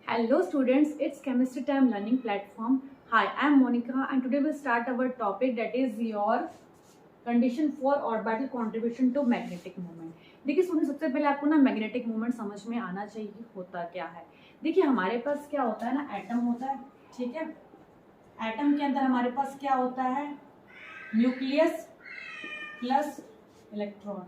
Hello students, it's Chemistry Time Learning Platform. Hi, I am Monica and today we'll start our topic that is your condition for orbital contribution to magnetic moment. देखिए student, सबसे पहले आपको ना magnetic moment समझ में आना चाहिए होता क्या है। देखिए हमारे पास क्या होता है ना, एटम होता है, ठीक है। एटम के अंदर हमारे पास क्या होता है, न्यूक्लियस प्लस इलेक्ट्रॉन,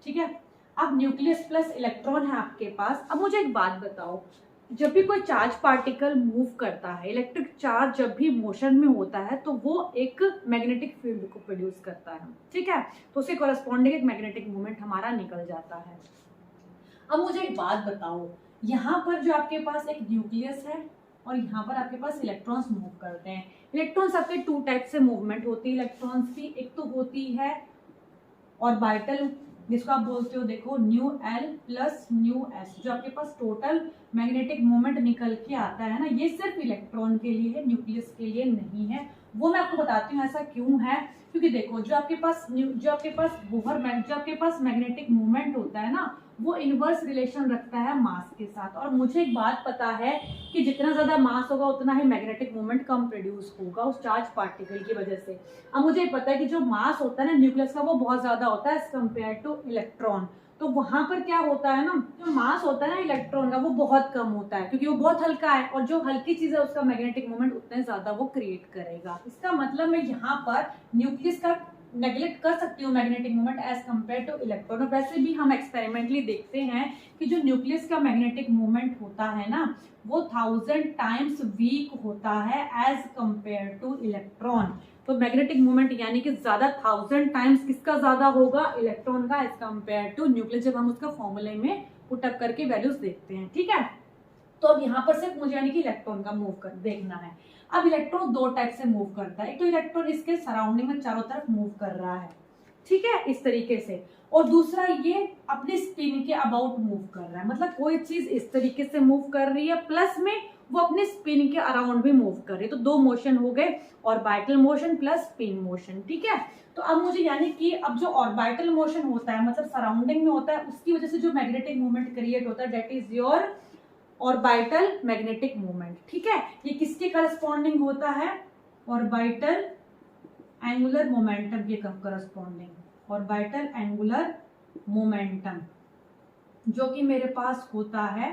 ठीक है। अब न्यूक्लियस प्लस इलेक्ट्रॉन है आपके पास। अब मुझे एक बात बताओ, जब भी कोई चार्ज पार्टिकल मूव करता है, इलेक्ट्रिक चार्ज जब भी मोशन में होता है तो वो एक मैग्नेटिक फील्ड को प्रोड्यूस करता है, ठीक है। तो उसके कॉरेस्पॉन्डिंग एक मैग्नेटिक मोमेंट हमारा निकल जाता है। अब मुझे एक बात बताओ, यहाँ पर जो आपके पास एक न्यूक्लियस है और यहाँ पर आपके पास इलेक्ट्रॉन्स मूव करते हैं। इलेक्ट्रॉन्स आपके टू टाइप से मूवमेंट होती है इलेक्ट्रॉन्स की। एक तो होती है ऑर्बिटल, जिसको आप बोलते हो देखो new L plus new S, जो आपके पास टोटल मैग्नेटिक मोमेंट निकल के आता है ना, ये सिर्फ इलेक्ट्रॉन के लिए है, न्यूक्लियस के लिए नहीं है। वो मैं आपको बताती हूँ ऐसा क्यों है। क्योंकि देखो जो आपके पास मैग्नेटिक मोमेंट होता है ना, वो इनवर्स रिलेशन रखता है मास के साथ। और मुझे एक बात पता है कि जितना ज्यादा मास होगा उतना ही मैग्नेटिक मोमेंट कम प्रोड्यूस होगा उस चार्ज पार्टिकल की वजह से। अब मुझे पता है कि जो मास होता है ना न्यूक्लियस का, वो बहुत ज्यादा होता है एज कम्पेयर टू इलेक्ट्रॉन। तो वहां पर क्या होता है ना, जो मास होता है ना इलेक्ट्रॉन का, वो बहुत कम होता है क्योंकि वो बहुत हल्का है, और जो हल्की चीज है उसका मैग्नेटिक मोमेंट उतने ज्यादा वो क्रिएट करेगा। इसका मतलब मैं यहाँ पर न्यूक्लियस का नेग्लेक्ट कर सकती हूँ magnetic moment as compare to electron. और वैसे भी हम एक्सपेरिमेंटली देखते हैं कि जो न्यूक्लियस का मैग्नेटिक मोमेंट होता है ना, वो 1000 टाइम्स वीक होता है एज कम्पेयर टू इलेक्ट्रॉन। तो मैग्नेटिक मोमेंट यानी कि ज्यादा 1000 टाइम्स किसका ज्यादा होगा, इलेक्ट्रॉन का, एज कम्पेयर टू न्यूक्लियस, जब हम उसका फॉर्मूले में पुट अप करके वैल्यूज देखते हैं, ठीक है। तो अब यहाँ पर सिर्फ मुझे यानी कि इलेक्ट्रॉन का मूव कर देखना है। अब इलेक्ट्रॉन दो टाइप से मूव करता है, एक तो इलेक्ट्रॉन इसके सराउंडिंग में चारों तरफ मूव कर रहा है, ठीक है, इस तरीके से। और दूसरा ये अपने स्पिन के अबाउट मूव कर रहा है, मतलब कोई चीज इस तरीके से मूव कर रही है प्लस में वो अपने स्पिन के अराउंड भी मूव कर रही है। तो दो मोशन हो गए, orbital motion plus spin motion, ठीक है। तो अब मुझे यानी कि अब जो ऑर्बिटल मोशन होता है, मतलब सराउंडिंग में होता है, उसकी वजह से जो मैग्नेटिक मूवमेंट क्रिएट होता है, that is your orbital magnetic moment, ठीक है। ये किसके करस्पॉन्डिंग होता है, ऑर्बिटल एंगुलर मोमेंटम के करस्पॉन्डिंग, ऑर्बिटल एंगुलर मोमेंटम, जो कि मेरे पास होता है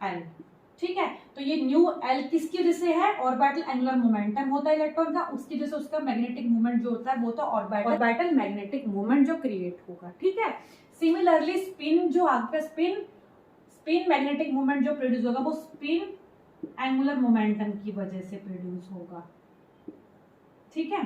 एल, ठीक है। तो ये न्यू एल किसकी वजह से है, ऑर्बिटल एंगुलर मोमेंटम होता है इलेक्ट्रॉन का, उसकी वजह से उसका मैग्नेटिक मोमेंट जो होता है वो तो ऑर्बिटल मैग्नेटिक मोमेंट जो क्रिएट होगा, ठीक है। सिमिलरली स्पिन जो आपका स्पिन मैग्नेटिक मोमेंट जो प्रोड्यूस होगा वो स्पिन एंगुलर मोमेंटम की वजह से प्रोड्यूस होगा, ठीक है,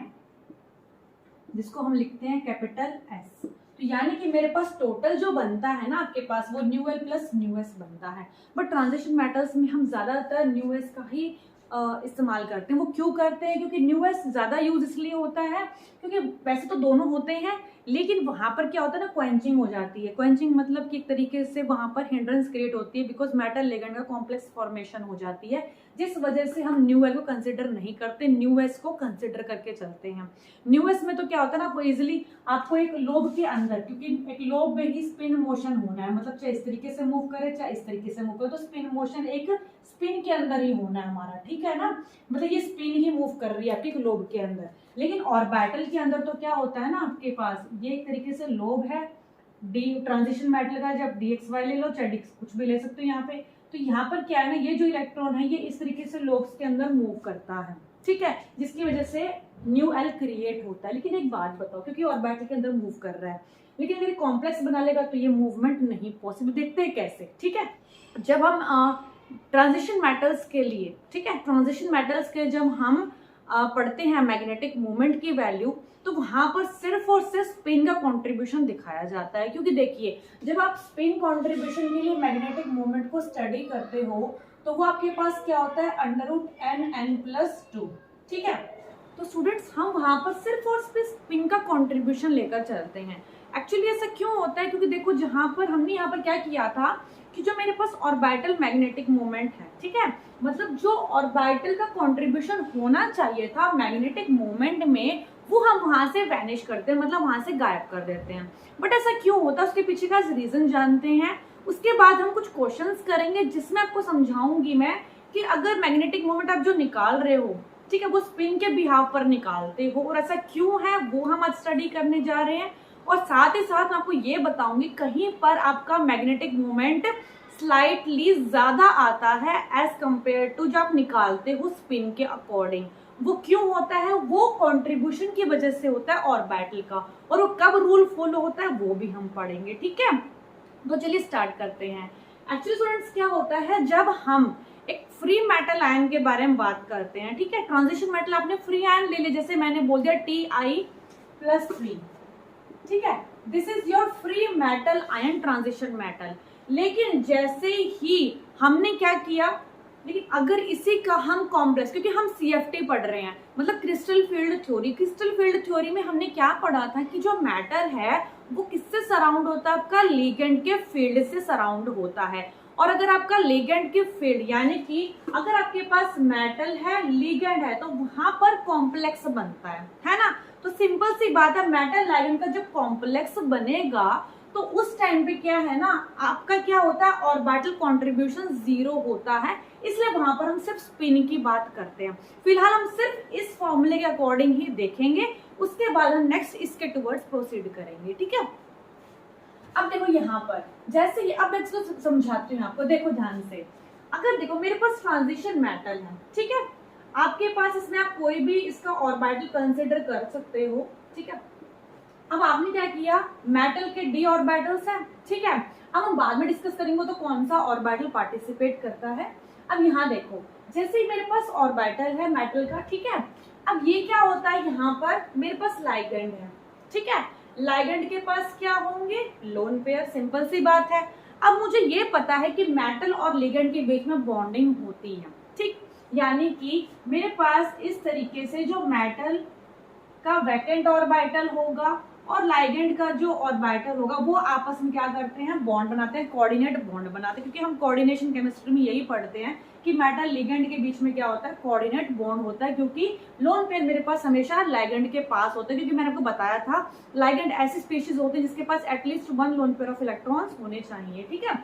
जिसको हम लिखते हैं कैपिटल एस। तो यानी कि मेरे पास टोटल जो बनता है ना आपके पास, वो new L plus new S बनता है। बट ट्रांजिशन मेटल्स में हम ज्यादातर न्यू एस का ही इस्तेमाल करते हैं। वो क्यों करते हैं, क्योंकि न्यू एस ज्यादा यूज इसलिए होता है क्योंकि वैसे तो दोनों होते हैं, लेकिन वहां पर क्या होता है ना, क्वेंचिंग हो जाती है। क्वेंचिंग मतलब कि एक तरीके से वहां पर हिंड्रेंस क्रिएट होती है, बिकॉज मेटल लिगेंड का कॉम्प्लेक्स फॉर्मेशन हो जाती है, जिस वजह से हम न्यू एल को कंसिडर नहीं करते, न्यू एस को कंसिडर करके चलते हैं। न्यू एस में तो क्या होता है ना, आपको इजिली आपको एक लोब के अंदर, क्योंकि एक लोब में ही स्पिन मोशन होना है, मतलब चाहे इस तरीके से मूव करे चाहे इस तरीके से मूव करे, तो स्पिन मोशन एक स्पिन के अंदर ही होना है हमारा, ठीक है ना। मतलब ये स्पिन ही मूव कर रही है आपके लोब के अंदर। लेकिन ऑर्बिटल के अंदर तो क्या होता है ना, आपके पास ये एक तरीके से लोब है, डी ट्रांजिशन मेटल का, जब dxy ले लो चाहे dx कुछ भी ले सकते हो यहाँ पे। तो यहाँ पर क्या है ना, ये जो इलेक्ट्रॉन है ये इस तरीके से लोब्स के अंदर मूव करता है, ठीक है, जिसकी वजह से न्यू एल क्रिएट होता है। लेकिन एक बात बताओ, क्योंकि ऑर्बिटल के अंदर मूव कर रहा है, लेकिन अगर कॉम्प्लेक्स बना लेगा तो ये मूवमेंट नहीं पॉसिबल। देखते हैं कैसे, ठीक है। जब हम ट्रांजिशन मेटल्स के लिए, ठीक है, ट्रांजिशन मेटल्स के जब हम पढ़ते हैं मैग्नेटिक मोमेंट की वैल्यू, तो वहां पर सिर्फ और सिर्फ स्पिन का कंट्रीब्यूशन दिखाया जाता है। क्योंकि देखिए जब आप स्पिन कंट्रीब्यूशन के लिए मैग्नेटिक मोमेंट को स्टडी करते हो तो वो आपके पास क्या होता है, √n+2, ठीक है। तो स्टूडेंट्स हम वहां पर सिर्फ और सिर्फ स्पिन का कंट्रीब्यूशन लेकर चलते हैं। एक्चुअली ऐसा क्यों होता है, क्योंकि देखो जहां पर हमने यहाँ पर क्या किया था कि जो मेरे पास ऑर्बिटल मैग्नेटिक मोमेंट है, ठीक है, मतलब जो ऑर्बिटल का कंट्रीब्यूशन होना चाहिए था मैग्नेटिक मोमेंट में, वो हम वहां से वैनिश करते हैं, मतलब वहां से गायब कर देते हैं। बट ऐसा क्यों होता है, उसके पीछे का रीजन जानते हैं। उसके बाद हम कुछ क्वेश्चंस करेंगे जिसमें आपको समझाऊंगी मैं कि अगर मैग्नेटिक मोमेंट आप जो निकाल रहे हो, ठीक है, वो स्पिन के बिहाव पर निकालते हो और ऐसा क्यों है वो हम आज स्टडी करने जा रहे हैं। और साथ ही साथ मैं आपको ये बताऊंगी कहीं पर आपका मैग्नेटिक मोमेंट स्लाइटली ज्यादा आता है एज कंपेयर टू जो आप निकालते हो स्पिन के अकॉर्डिंग। वो क्यों होता है? वो कंट्रीब्यूशन की वजह से होता है ऑर्बिटल का, और वो कब रूल फॉलो होता है वो भी हम पढ़ेंगे, ठीक है। तो चलिए स्टार्ट करते हैं। एक्चुअली स्टूडेंट्स क्या होता है, जब हम एक फ्री मेटल आयन के बारे में बात करते हैं, ठीक है, ट्रांजिशन मेटल आपने फ्री आयन ले लिया, जैसे मैंने बोल दिया Ti+3, ठीक है, this is your free metal ion transition metal. लेकिन जैसे ही हमने क्या किया, लेकिन अगर इसी का हम कॉम्प्लेक्स, क्योंकि हम CFT पढ़ रहे हैं, मतलब crystal field theory, crystal field theory में हमने क्या पढ़ा था कि जो मैटर है वो किससे सराउंड होता है, आपका लिगेंड के फील्ड से सराउंड होता है। और अगर आपका लिगेंड के फील्ड, यानी कि अगर आपके पास मेटल है, लिगेंड है, तो वहां पर कॉम्प्लेक्स बनता है ना। तो सिंपल सी बात है, मेटल लिगेंड का जब कॉम्प्लेक्स बनेगा तो उस टाइम पे क्या है ना, आपका क्या होता है, ऑर्बिटल कंट्रीब्यूशन 0 होता है, इसलिए वहां पर हम सिर्फ स्पिन की बात करते हैं। फिलहाल हम सिर्फ इस फॉर्मूले के अकॉर्डिंग ही देखेंगे, उसके बाद हम नेक्स्ट इसके टुवर्ड्स प्रोसीड करेंगे, ठीक है। अब देखो यहाँ पर जैसे ही, अब मैं इसको समझाती हूँ आपको, देखो ध्यान से। अगर देखो मेरे पास ट्रांजिशन मेटल है, ठीक है, आपके पास इसमें आप कोई भी इसका ऑर्बिटल कंसिडर कर सकते हो, ठीक है। अब आपने क्या किया, मेटल के d ऑर्बिटल्स है, ठीक है। अब हम बाद में डिस्कस करेंगे तो कौन सा ऑर्बिटल पार्टिसिपेट करता है। अब यहाँ देखो, जैसे ही मेरे पास ऑर्बिटल है मेटल का, ठीक है, अब ये क्या होता है, यहाँ पर मेरे पास लाइगेंड है, ठीक है, लाइगेंड के पास क्या होंगे, लोन पेयर, सिंपल सी बात है। अब मुझे ये पता है कि मेटल और लिगेंड के बीच में बॉन्डिंग होती है, ठीक, यानी कि मेरे पास इस तरीके से जो मेटल का वैकेंट ऑर्बिटल होगा और लाइगेंड का जो ऑर्बिटल होगा वो आपस में क्या करते हैं, बॉन्ड बनाते हैं, कोऑर्डिनेट बॉन्ड बनाते हैं, क्योंकि हम कोऑर्डिनेशन केमिस्ट्री में यही पढ़ते हैं कि मेटल लिगेंड के बीच में क्या होता है, कोऑर्डिनेट बॉन्ड होता है, क्योंकि लोन पेयर मेरे पास हमेशा लाइगेंड के पास होता है, क्योंकि मैंने आपको बताया था लाइगेंड ऐसी स्पीशीज होते हैं जिसके पास at least 1 lone pair of electrons होने चाहिए, ठीक है।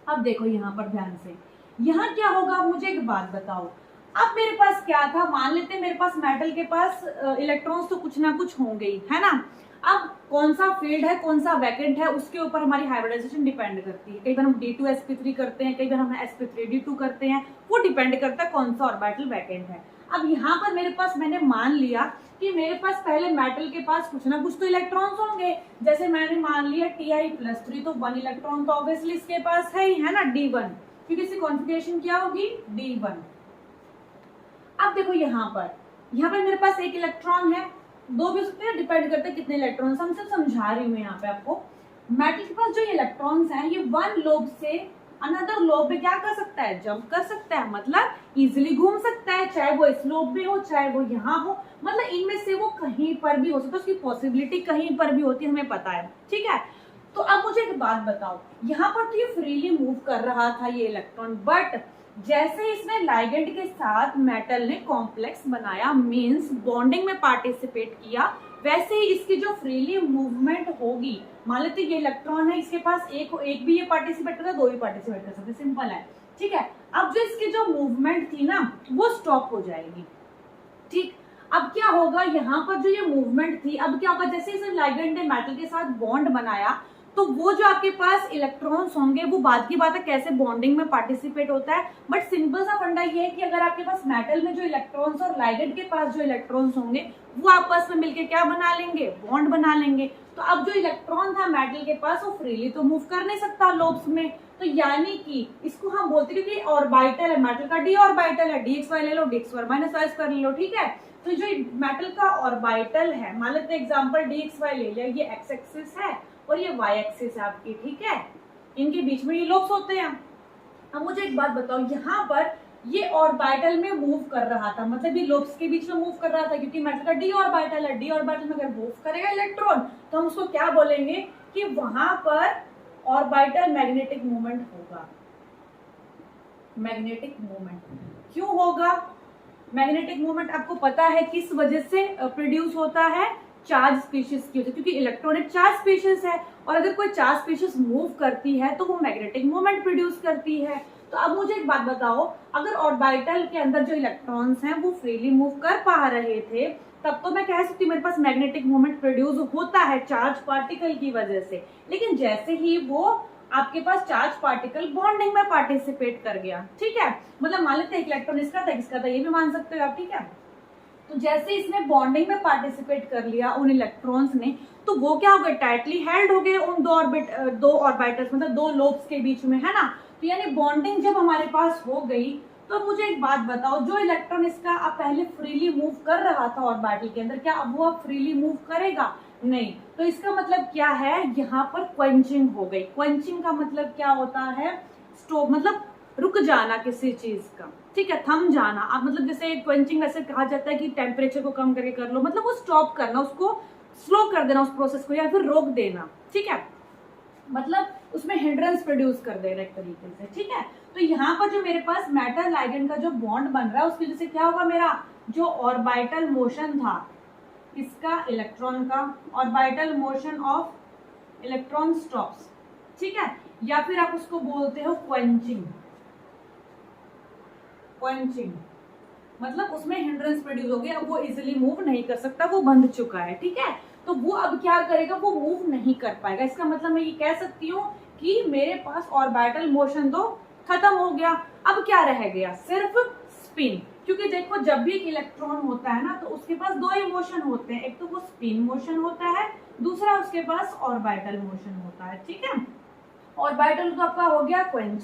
अब देखो यहाँ पर ध्यान से, यहाँ क्या होगा, मुझे एक बात बताओ। अब मेरे पास क्या था, मान लेते हैं मेरे पास मेटल के पास इलेक्ट्रॉन्स तो कुछ ना कुछ होंगे ही, है ना। अब कौन सा फील्ड है, कौन सा वैकेंट है, उसके ऊपर हमारी हाइब्रिडाइजेशन डिपेंड करती है। कई बार हम D2sp3 करते हैं, कई बार हम sp3d2 करते हैं, वो डिपेंड करता है कौन सा ऑर्बिटल वैकेंट है। अब यहाँ पर मेरे पास, मैंने मान लिया कि मेरे पास पहले मेटल के पास कुछ ना कुछ तो इलेक्ट्रॉन्स होंगे, जैसे मैंने मान लिया Ti+3, तो 1 इलेक्ट्रॉन तो ऑब्वियसली इसके पास है ही, है ना, D1, क्योंकि इसकी कॉन्फिगरेशन क्या होगी, D1। अब देखो यहाँ पर मेरे पास 1 इलेक्ट्रॉन है, 2 भी हो सकते हैं, डिपेंड करते हैं कितने इलेक्ट्रॉन्स, हम सिर्फ समझा रही हूँ यहाँ पे आपको। मेटल के पास जो इलेक्ट्रॉन्स हैं, ये 1 लोब से अनदर लोब पे क्या कर सकता है, जंप कर सकता है, मतलब इजिली घूम सकता है, चाहे वो इस लोब में हो चाहे वो यहाँ हो, मतलब इनमें से वो कहीं पर भी हो सकता है, उसकी पॉसिबिलिटी कहीं पर भी होती है, हमें पता है, ठीक है। तो अब मुझे एक बात बताओ, यहाँ पर तो ये फ्रीली मूव कर रहा था ये इलेक्ट्रॉन, बट जैसे इसने लाइगेंड के साथ मेटल ने कॉम्प्लेक्स बनाया, मींस बॉन्डिंग में पार्टिसिपेट किया, वैसे ही इसकी जो फ्रीली मूवमेंट होगी, मान लेते ये इलेक्ट्रॉन है, इसके पास एक भी ये पार्टिसिपेट करता है, 2 भी पार्टिसिपेट कर सकते, सिंपल है, ठीक है। अब जो इसकी जो मूवमेंट थी ना वो स्टॉप हो जाएगी, ठीक। अब क्या होगा, यहाँ पर जो ये मूवमेंट थी, अब क्या होगा, जैसे इस लाइगेंड ने मेटल के साथ बॉन्ड बनाया, तो वो जो आपके पास इलेक्ट्रॉन्स होंगे, वो बात की बात है कैसे बॉन्डिंग में पार्टिसिपेट होता है, बट सिंपल सा फंडा ये है कि अगर आपके पास मेटल में जो इलेक्ट्रॉन्स और लाइगेंड के पास जो इलेक्ट्रॉन्स होंगे, वो आपस में मिलके क्या बना लेंगे, बॉन्ड बना लेंगे। तो अब जो इलेक्ट्रॉन था मेटल के पास, वो फ्रीली तो मूव कर नहीं सकता लोब्स में, तो यानी कि इसको हम बोलते हैं कि ऑर्बिटल है, मेटल का d ऑर्बिटल है, dxy ले लो, dx2 -y2 ले लो, ठीक है। तो जो मेटल का ऑर्बिटल है, मान लेते एग्जांपल dxy ले लिया, ये x एक्सिस है और ये y एक्सिस है आपकी, ठीक है, इनके बीच में ये लोब्स होते हैं। अब मुझे एक बात बताओ, यहाँ पर ये ऑर्बिटल में मूव कर रहा था, मतलब ये लोब्स के बीच में मूव कर रहा था, क्योंकि मेटल का d ऑर्बिटल है, d ऑर्बिटल में अगर मूव करेगा इलेक्ट्रॉन तो हम उसको क्या बोलेंगे कि वहां पर ऑर्बिटल मैग्नेटिक मूवमेंट होगा। मैग्नेटिक मूवमेंट क्यों होगा, मैग्नेटिक मूवमेंट आपको पता है किस वजह से प्रोड्यूस होता है, चार्ज स्पीशीज की होती है, क्योंकि इलेक्ट्रॉन एक चार्ज स्पीशीज है और अगर कोई चार्ज स्पीशीज मूव करती है तो वो मैग्नेटिक मोमेंट प्रोड्यूस करती है। तो अब मुझे एक बात बताओ, अगर ऑर्बिटल के अंदर जो इलेक्ट्रॉन्स हैं वो फ्रीली मूव कर पा रहे थे, तब तो मैं कह सकती हूँ मेरे पास मैग्नेटिक मोमेंट प्रोड्यूस होता है चार्ज पार्टिकल की वजह से। लेकिन जैसे ही वो आपके पास चार्ज पार्टिकल बॉन्डिंग में पार्टिसिपेट कर गया, ठीक है, मतलब मान लेते हैं इलेक्ट्रॉन इसका था, ये भी मान सकते हो आप, ठीक है। तो जैसे इसने बॉन्डिंग में पार्टिसिपेट कर लिया उन इलेक्ट्रॉन्स ने, तो वो क्या हो गए, टाइटली हेल्ड हो गए उन दो ऑर्बिटल्स मतलब दो लोब्स के बीच में, है ना। तो यानी बॉन्डिंग जब हमारे पास हो गई, तो मुझे एक बात बताओ, जो इलेक्ट्रॉन इसका अब पहले फ्रीली मूव कर रहा था ऑर्बिटल के अंदर, क्या अब वो अब फ्रीली मूव करेगा? नहीं। तो इसका मतलब क्या है, यहाँ पर क्वेंचिंग हो गई। क्वेंचिंग का मतलब क्या होता है, स्टॉप, मतलब रुक जाना किसी चीज का, ठीक है, थम जाना। आप मतलब जैसे क्वेंचिंग वैसे कहा जाता है कि टेम्परेचर को कम करके कर लो, मतलब वो स्टॉप करना, उसको स्लो कर देना उस प्रोसेस को, या फिर रोक देना, ठीक है, मतलब उसमें हिंड्रेंस प्रोड्यूस कर देना एक तरीके से, ठीक है। तो यहाँ पर जो मेरे पास मेटल लाइगेंड का जो बॉन्ड बन रहा है उसकी वजह से क्या होगा, मेरा जो ऑर्बिटल मोशन था इसका इलेक्ट्रॉन का, orbital motion of electron stops, ठीक है, या फिर आप उसको बोलते हो क्वेंचिंग। क्वेंचिंग मतलब उसमें हिंड्रेंस प्रोड्यूस हो गया, अब वो इजीली मूव नहीं कर सकता, वो बंध चुका है, ठीक है। तो वो अब क्या करेगा, वो मूव नहीं कर पाएगा। इसका मतलब मैं ये कह सकती हूँ कि मेरे पास ऑर्बिटल मोशन तो खत्म हो गया, अब क्या रह गया, सिर्फ स्पिन। क्योंकि देखो जब भी एक इलेक्ट्रॉन होता है ना, तो उसके पास दो ही मोशन होते हैं, एक तो वो स्पिन मोशन होता है, दूसरा उसके पास ऑर्बिटल मोशन होता है, ठीक है। ऑर्बिटल तो आपका हो गया क्वेंच,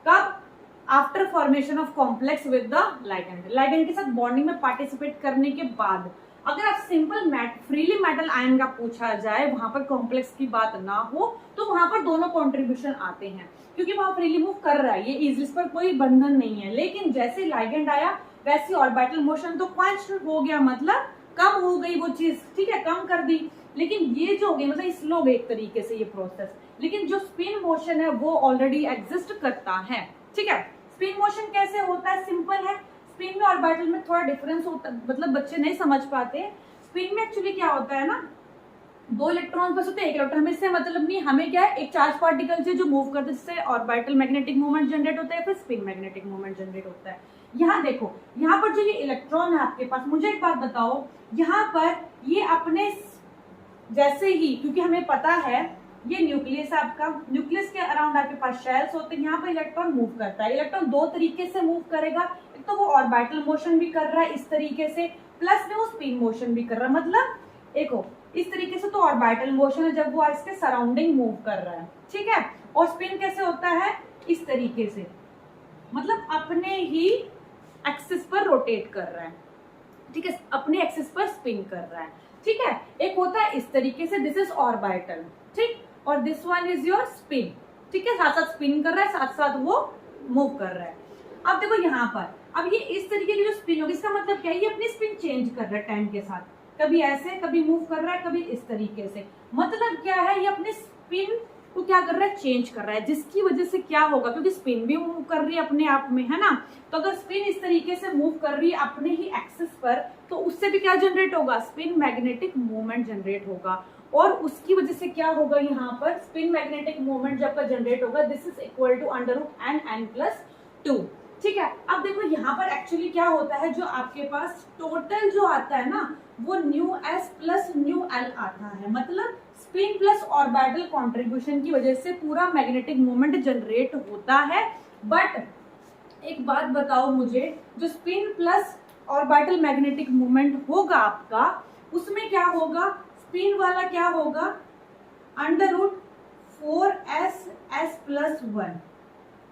कब, after formation of complex with the ligand, ligand के साथ बॉन्डिंग में पार्टिसिपेट करने के बाद। अगर आप सिंपल फ्रीली मेटल आयन का पूछा जाए, वहां पर कॉम्प्लेक्स की बात ना हो, तो वहां पर दोनों कॉन्ट्रीब्यूशन आते हैं, क्योंकि वहां फ्रीली मूव कर रहा है, ये इस पर कोई बंधन नहीं है। लेकिन जैसे लाइगेंड आया वैसे ऑर्बिटल मोशन तो क्वेंच हो गया, मतलब कम हो गई वो चीज, ठीक है, कम कर दी। लेकिन ये जो हो गई मतलब स्लो हो गई एक तरीके से ये प्रोसेस। लेकिन जो स्पिन मोशन है वो ऑलरेडी एग्जिस्ट करता है, ठीक है। स्पिन मोशन कैसे होता है, सिंपल है। स्पिन में ऑर्बिटल में थोड़ा डिफरेंस होता है, मतलब बच्चे नहीं समझ पाते। स्पिन में एक्चुअली क्या होता है ना, दो इलेक्ट्रॉन बस होते हैं, एक इलेक्ट्रॉन, हमें इससे मतलब नहीं, हमें क्या है, एक चार्ज पार्टिकल से जो मूव करते हैं जिससे ऑर्बिटल मैग्नेटिक मूवमेंट जनरेट होता है, फिर स्पिन मैग्नेटिक मूवमेंट जनरेट होता है। यहाँ देखो, यहाँ पर जो ये इलेक्ट्रॉन है आपके पास, मुझे एक बात बताओ, यहाँ पर ये अपने जैसे ही, क्योंकि हमें पता है ये न्यूक्लियस है आपका, न्यूक्लियस के अराउंड आपके पास शेल्स होते हैं, यहाँ पर इलेक्ट्रॉन मूव करता है। इलेक्ट्रॉन दो तरीके से मूव करेगा, एक तो वो ऑर्बिटल मोशन भी कर रहा है इस तरीके से, प्लस में वो स्पिन मोशन भी कर रहा है, मतलब एक इस तरीके से तो ऑर्बिटल मोशन है जब वो इसके सराउंडिंग मूव कर रहा है, ठीक है। और स्पिन कैसे होता है, इस तरीके से, मतलब अपने ही एक्सिस पर रोटेट कर रहा है, ठीक है, अपने एक्सिस पर स्पिन कर रहा है, ठीक है। एक होता है इस तरीके से, दिस इज ऑर्बिटल, ठीक, और this one is your spin, ठीक है, साथ साथ स्पिन कर रहा है, साथ साथ वो मूव कर रहा है। अब देखो यहाँ पर, अब ये इस तरीके की जो स्पिन होगी, इसका मतलब क्या है, ये अपनी स्पिन चेंज कर रहा है टाइम के साथ, कभी ऐसे, कभी मूव कर रहा है, कभी इस तरीके से। मतलब क्या है, ये अपने स्पिन को क्या कर रहा है, चेंज कर रहा है, जिसकी वजह से क्या होगा, क्योंकि स्पिन भी मूव कर रही है अपने आप में, है ना। तो अगर स्पिन इस तरीके से मूव कर रही है अपने ही एक्सिस पर, तो उससे भी क्या जनरेट होगा, स्पिन मैग्नेटिक मूवमेंट जनरेट होगा। और उसकी वजह से क्या होगा, यहाँ पर स्पिन मैग्नेटिक मूवमेंट जब का जनरेट होगा, this is equal to √n(n+2), ठीक है। अब देखो यहाँ पर एक्चुअली क्या होता है, जो आपके पास टोटल जो आता है ना, वो 𝜇s प्लस 𝜇l आता है, मतलब स्पिन प्लस ऑर्बिटल कंट्रीब्यूशन की वजह से पूरा मैग्नेटिक मोमेंट जनरेट होता है। बट एक बात बताओ मुझे, जो spin plus orbital magnetic moment होगा आपका, उसमें क्या होगा, स्पिन वाला क्या होगा, √4ss+1,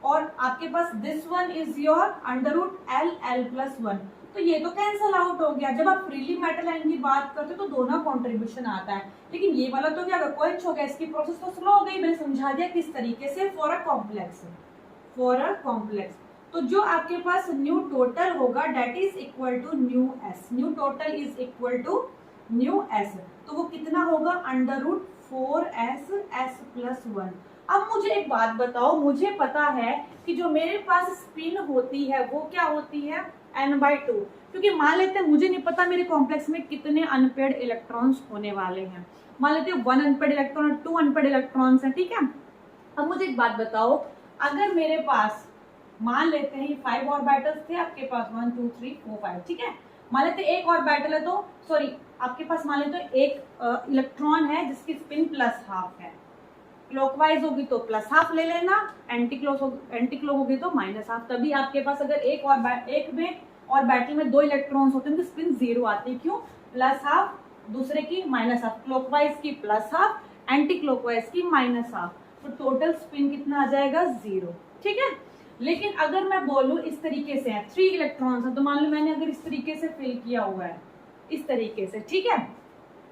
और आपके पास this one is your √LL+1। तो ये तो कैंसल आउट हो गया। जब आप फ्रीली मेटल आयन की बात करते हो तो दोनों कॉन्ट्रीब्यूशन आता है, लेकिन ये वाला तो क्या क्वेंच हो गया, इसकी प्रोसेस तो स्लो हो गई। मैंने समझा दिया किस तरीके से, फॉर अ कॉम्प्लेक्स। तो जो आपके पास न्यू टोटल होगा, that is equal to 𝜇s, new total is equal to 𝜇s, तो वो कितना होगा, √4ss+1। अब मुझे एक बात बताओ, मुझे पता है कि जो मेरे पास स्पिन होती है वो क्या होती है, n/2, क्योंकि मान लेते हैं मुझे नहीं पता मेरे कॉम्प्लेक्स में कितने अनपेयर्ड इलेक्ट्रॉन्स होने वाले हैं। मान लेते हैं 1 अनपेयर्ड इलेक्ट्रॉन और 2 अनपेयर्ड इलेक्ट्रॉन्स हैं, ठीक है। अब मुझे एक बात बताओ, अगर मेरे पास मान लेते हैं 5 ऑर्बिटल्स थे आपके पास, 1 2 3 4 5, ठीक है। मान लेते हैं एक ऑर्बिटल है, तो सॉरी आपके पास मान लेते हैं एक इलेक्ट्रॉन है जिसकी स्पिन +½ है। क्लॉकवाइज होगी तो +½ ले लेना, एंटी क्लॉक होगी तो -½ तभी आपके पास अगर एक में ऑर्बिटल में 2 इलेक्ट्रॉन्स होते हैं तो स्पिन 0 आती है। क्यों? +½ दूसरे की -½ क्लॉकवाइज की +½ एंटी क्लॉकवाइज की -½ तो टोटल स्पिन कितना आ जाएगा? 0, ठीक है। लेकिन अगर मैं बोलूं इस तरीके से है, 3 इलेक्ट्रॉन्स है, तो मान लो मैंने अगर इस तरीके से फिल किया हुआ है, इस तरीके से, ठीक है,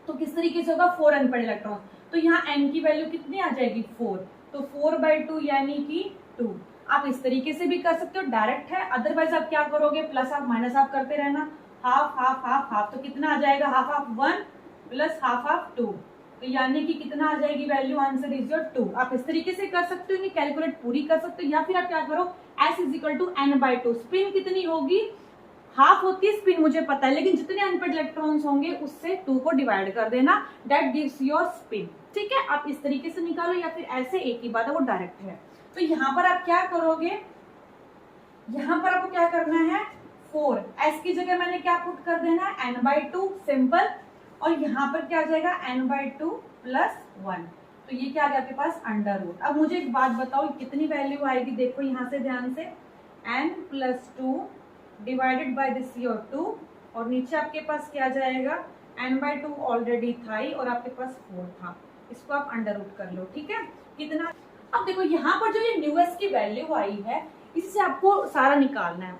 तो किस तरीके से होगा? 4 अनपेयर्ड इलेक्ट्रॉन, तो यहाँ n की वैल्यू कितनी आ जाएगी? 4, तो 4/2 यानी कि 2। आप इस तरीके से भी कर सकते हो, डायरेक्ट है। अदरवाइज आप क्या करोगे? +½ -½ करते रहना, ½ तो कितना आ जाएगा? ½ 1 + ½ 2, तो यानी कि कितना आ जाएगी वैल्यू? Answer is your 2। आप इस तरीके से कर सकते हो, कैलकुलेट पूरी कर सकते हो, या फिर आप क्या करो? S = n/2। स्पिन कितनी होगी? ½ होती है स्पिन, मुझे पता है, लेकिन जितने अनपेयर्ड इलेक्ट्रॉन्स होंगे उससे 2 को डिवाइड कर देना, दैट गिव्स योर स्पिन, ठीक है। आप इस तरीके से निकालो या फिर ऐसे, एक ही बात है, वो डायरेक्ट है। तो यहाँ पर आप क्या करोगे? यहाँ पर आपको क्या करना है? 4, S की जगह मैंने क्या पुट कर देना है? n/2, simple. और यहाँ पर क्या आ जाएगा? n/2 + 1, तो ये क्या आ गया आपके पास? √। अब मुझे एक बात बताओ, कितनी वैल्यू आएगी? देखो यहाँ से ध्यान से, n + 2 divided by this your 2, और नीचे आपके पास क्या जाएगा? n/2 ऑलरेडी था ही और आपके पास 4 था, इसको आप √ कर लो, ठीक है। कितना? अब देखो यहाँ पर जो ये न्यूएस की वैल्यू आई है, इससे आपको सारा निकालना है।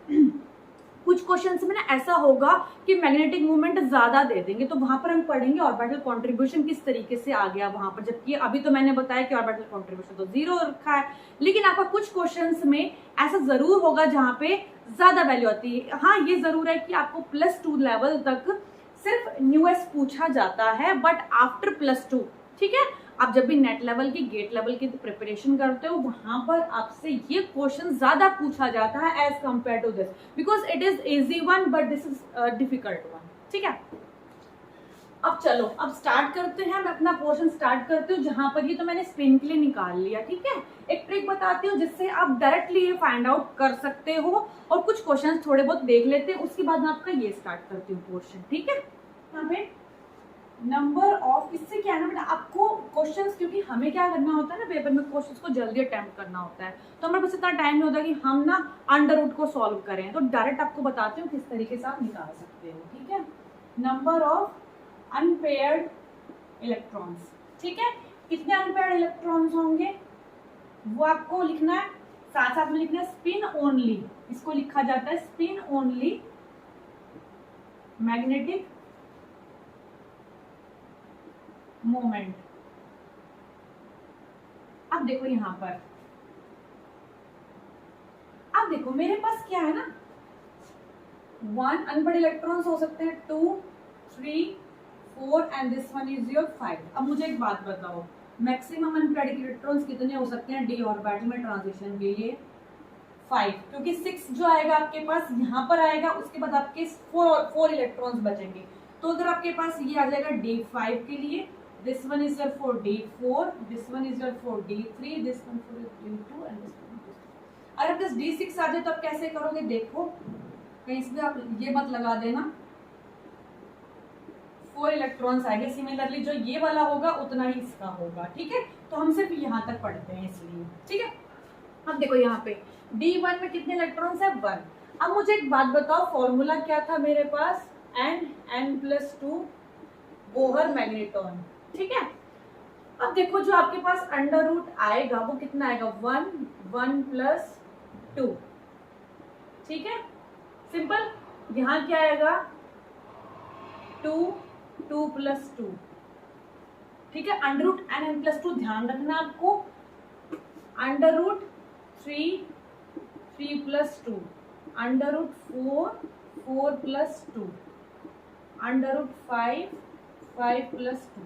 कुछ क्वेश्चंस में ना ऐसा होगा कि मैग्नेटिक मूवमेंट ज्यादा दे देंगे, तो वहां पर हम पढ़ेंगे ऑर्बिटल कंट्रीब्यूशन किस तरीके से आ गया वहां पर, जबकि अभी तो मैंने बताया कि ऑर्बिटल कंट्रीब्यूशन तो 0 रखा है। लेकिन आपका कुछ क्वेश्चंस में ऐसा जरूर होगा जहां पे ज्यादा वैल्यू आती है। हाँ, ये जरूर है कि आपको +2 लेवल तक सिर्फ न्यूएस पूछा जाता है, बट आफ्टर +2, ठीक है। आप जब भी नेट लेवल की, गेट लेवल की प्रिपरेशन करते हो, वहां पर आपसे ये क्वेश्चन ज्यादा पूछा जाता है as compare to this, because it is easy one but this is difficult one, ठीक है। अब चलो, अब स्टार्ट करते हैं, मैं अपना पोर्शन स्टार्ट करती हूँ जहां पर ये तो मैंने स्पिन के लिए निकाल लिया, ठीक है। एक ट्रिक बताती हूँ जिससे आप डायरेक्टली ये फाइंड आउट कर सकते हो, और कुछ क्वेश्चन थोड़े बहुत देख लेते हैं, उसके बाद मैं आपका ये स्टार्ट करती हूँ पोर्शन, ठीक है। यहाँ पे नंबर ऑफ, इससे क्या है ना बेटा, आपको क्वेश्चंस, क्योंकि हमें क्या करना होता है ना पेपर में, क्वेश्चंस को जल्दी अटेम्प्ट करना होता है, तो हमारे पास इतना टाइम नहीं होता कि हम ना √ को सॉल्व करें, तो डायरेक्ट आपको बताती हूँ किस तरीके से आप निकाल सकते हो, ठीक है। नंबर ऑफ अनपेयर्ड इलेक्ट्रॉन्स, ठीक है। कितने अनपेयर्ड इलेक्ट्रॉन्स होंगे वो आपको लिखना है, साथ साथ में लिखना है स्पिन ओनली, इसको लिखा जाता है स्पिन ओनली मैग्नेटिक मोमेंट। अब देखो यहां पर, अब देखो मेरे पास क्या है ना, 1 अनपेयर्ड इलेक्ट्रॉन्स हो सकते हैं, 2 3 4 and this one is your 5। अब मुझे एक बात बताओ, मैक्सिमम अनपेयर्ड इलेक्ट्रॉन्स कितने हो सकते हैं d ऑर्बिटल में ट्रांजिशन के लिए? 5, क्योंकि 6 जो आएगा आपके पास यहाँ पर आएगा, उसके बाद आपके 4 इलेक्ट्रॉन्स बचेंगे। तो अगर आपके पास ये आ जाएगा d5 के लिए, this one is your for d4, this one is your for d3, this one for d2 and this one is d6। अगर this d6 आ जाए तो आप कैसे करोगे? देखो कहीं इसमें आप ये मत लगा देना, 4 इलेक्ट्रॉन्स आएंगे, सिमिलरली जो ये वाला होगा उतना ही इसका होगा, ठीक है। तो हम सिर्फ यहाँ तक पढ़ते हैं इसलिए, ठीक है। अब देखो यहाँ पे d1 में कितने इलेक्ट्रॉन्स है? 1। अब मुझे एक बात बताओ, फॉर्मूला क्या था मेरे पास? n+2 बोहर मैग्नेटॉन, ठीक है। अब देखो जो आपके पास √ आएगा वो कितना आएगा? 1 + 2, ठीक है, सिंपल। यहाँ क्या आएगा? 2 + 2, ठीक है। √ n+2 ध्यान रखना आपको, √ 3 + 2, √ 4 + 2, √ 5 + 2।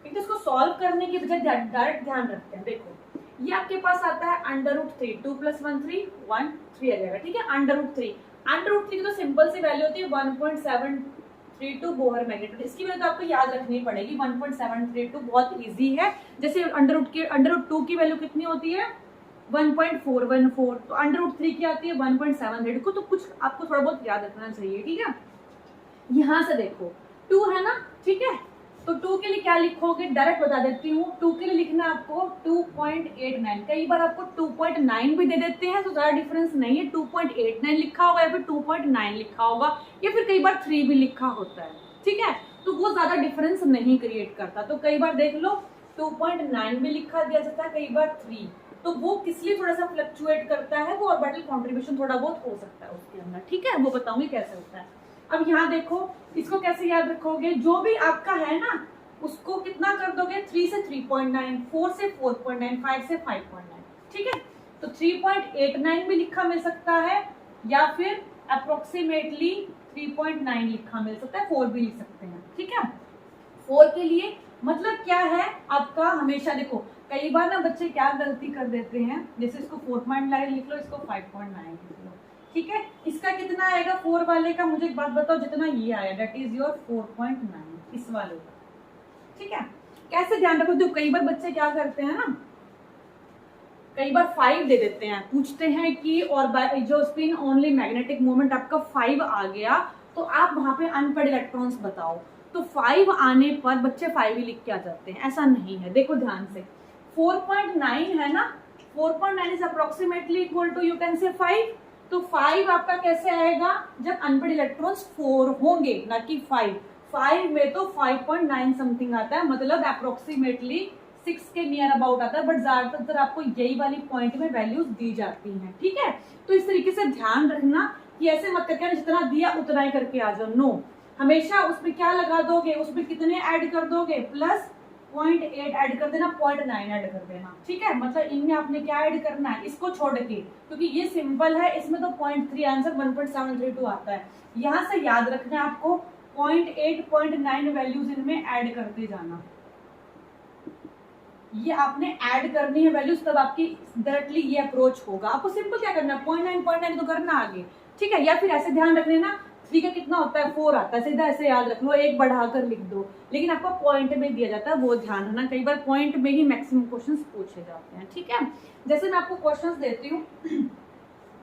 तो इसको सॉल्व करने के बजाय डायरेक्ट ध्यान रखते हैं। देखो ये आपके पास आता है √3, 2 + 1 3, 1 3 आ जाएगा, ठीक है। √3 अंडर रूट 3 की तो सिंपल सी वैल्यू होती है 1.732 बोहर मैग्नीट्यूड। इसकी वैल्यू तो आपको याद रखनी पड़ेगी 1.732, बहुत इजी है। जैसे अंडर रूट 2 की वैल्यू कितनी होती है 1.414, तो अंडर रूट 3 की आती है 1.732 को, तो कुछ आपको थोड़ा बहुत याद रखना चाहिए, ठीक है। यहाँ से देखो 2 है ना, ठीक है, तो 2 के लिए क्या लिखोगे, डायरेक्ट बता देती हूँ। 2 के लिए लिखना आपको 2.89, कई बार आपको 2.9 भी दे देते हैं तो ज्यादा डिफरेंस नहीं है, 2.89 लिखा होगा या फिर 2.9 लिखा होगा या फिर कई बार 3 भी लिखा होता है, ठीक है, तो वो ज्यादा डिफरेंस नहीं क्रिएट करता। तो कई बार देख लो 2.9 भी लिखा दिया जाता है, कई बार 3, तो वो किस लिए थोड़ा सा फ्लक्चुएट करता है, वो ऑर्बिटल कॉन्ट्रीब्यूशन थोड़ा बहुत हो सकता है उसके अंदर, ठीक है, वो बताऊंगी कैसे होता है। अब यहाँ देखो इसको कैसे याद रखोगे, जो भी आपका है ना उसको कितना कर दोगे, 3 से 3.9, 4 से 4.9, 5 से 5.9, ठीक है, तो 3.89 भी लिखा मिल सकता है या फिर अप्रोक्सीमेटली 3.9 लिखा मिल सकता है, 4 भी लिख सकते हैं, ठीक है। 4 के लिए मतलब क्या है आपका, हमेशा देखो कई बार ना बच्चे क्या गलती कर देते हैं, जैसे इसको 4.9 लिख लो, इसको 5.9 लिख लो, ठीक है, इसका कितना आएगा 4 वाले का, मुझे एक बात बताओ, जितना ये आया दैट इज योर 4.9 इस वाले का, ठीक है। कैसे ध्यान रखो, तो कई बार बच्चे क्या करते हैं ना, कई बार 5 दे देते हैं, पूछते हैं कि और जो स्पिन ओनली मैग्नेटिक मोमेंट आपका 5 आ गया तो आप वहां पे अनपेड इलेक्ट्रॉन्स बताओ, तो 5 आने पर बच्चे 5 ही लिख के आ जाते हैं, ऐसा नहीं है। देखो ध्यान से 4.9 है ना, 4.9 is approximately equal to you can say 5, तो 5 आपका कैसे आएगा जब अनपेड इलेक्ट्रॉन्स 4 होंगे ना कि 5 में तो 5.9 समथिंग आता है, मतलब अप्रोक्सीमेटली 6 के नियर अबाउट आता है, बट ज्यादातर आपको यही वाली पॉइंट में वैल्यूज दी जाती हैं, ठीक है। तो इस तरीके से ध्यान रखना कि ऐसे मत करके जितना दिया उतना ही करके आ जाओ, नो, हमेशा उसमें क्या लगा दोगे, उसमें कितने ऐड कर दोगे, प्लस 0.8 ऐड कर देना, 0.9 ऐड कर देना, ठीक है, मतलब इनमें आपने क्या ऐड करना है, इसको छोड़ के, क्योंकि ये सिंपल है, इसमें तो 0.3 आंसर 1.732 आता है। यहां से याद रखना है आपको 0.8 0.9 वैल्यूज इनमें ऐड करते जाना, ये आपने ऐड करनी है वैल्यूज, तब आपकी डायरेक्टली ये अप्रोच होगा। आपको सिंपल क्या करना है 0.9 तो करना आगे, ठीक है, या फिर ऐसे ध्यान रख लेना 3 का कितना होता है 4 आता है, सीधा ऐसे याद रख लो, एक बढ़ाकर लिख दो, लेकिन आपको पॉइंट में दिया जाता है, वो ध्यान रखना, कई बार पॉइंट में ही मैक्सिमम क्वेश्चंस पूछे जाते हैं, ठीक है। जैसे मैं आपको क्वेश्चंस देती हूँ,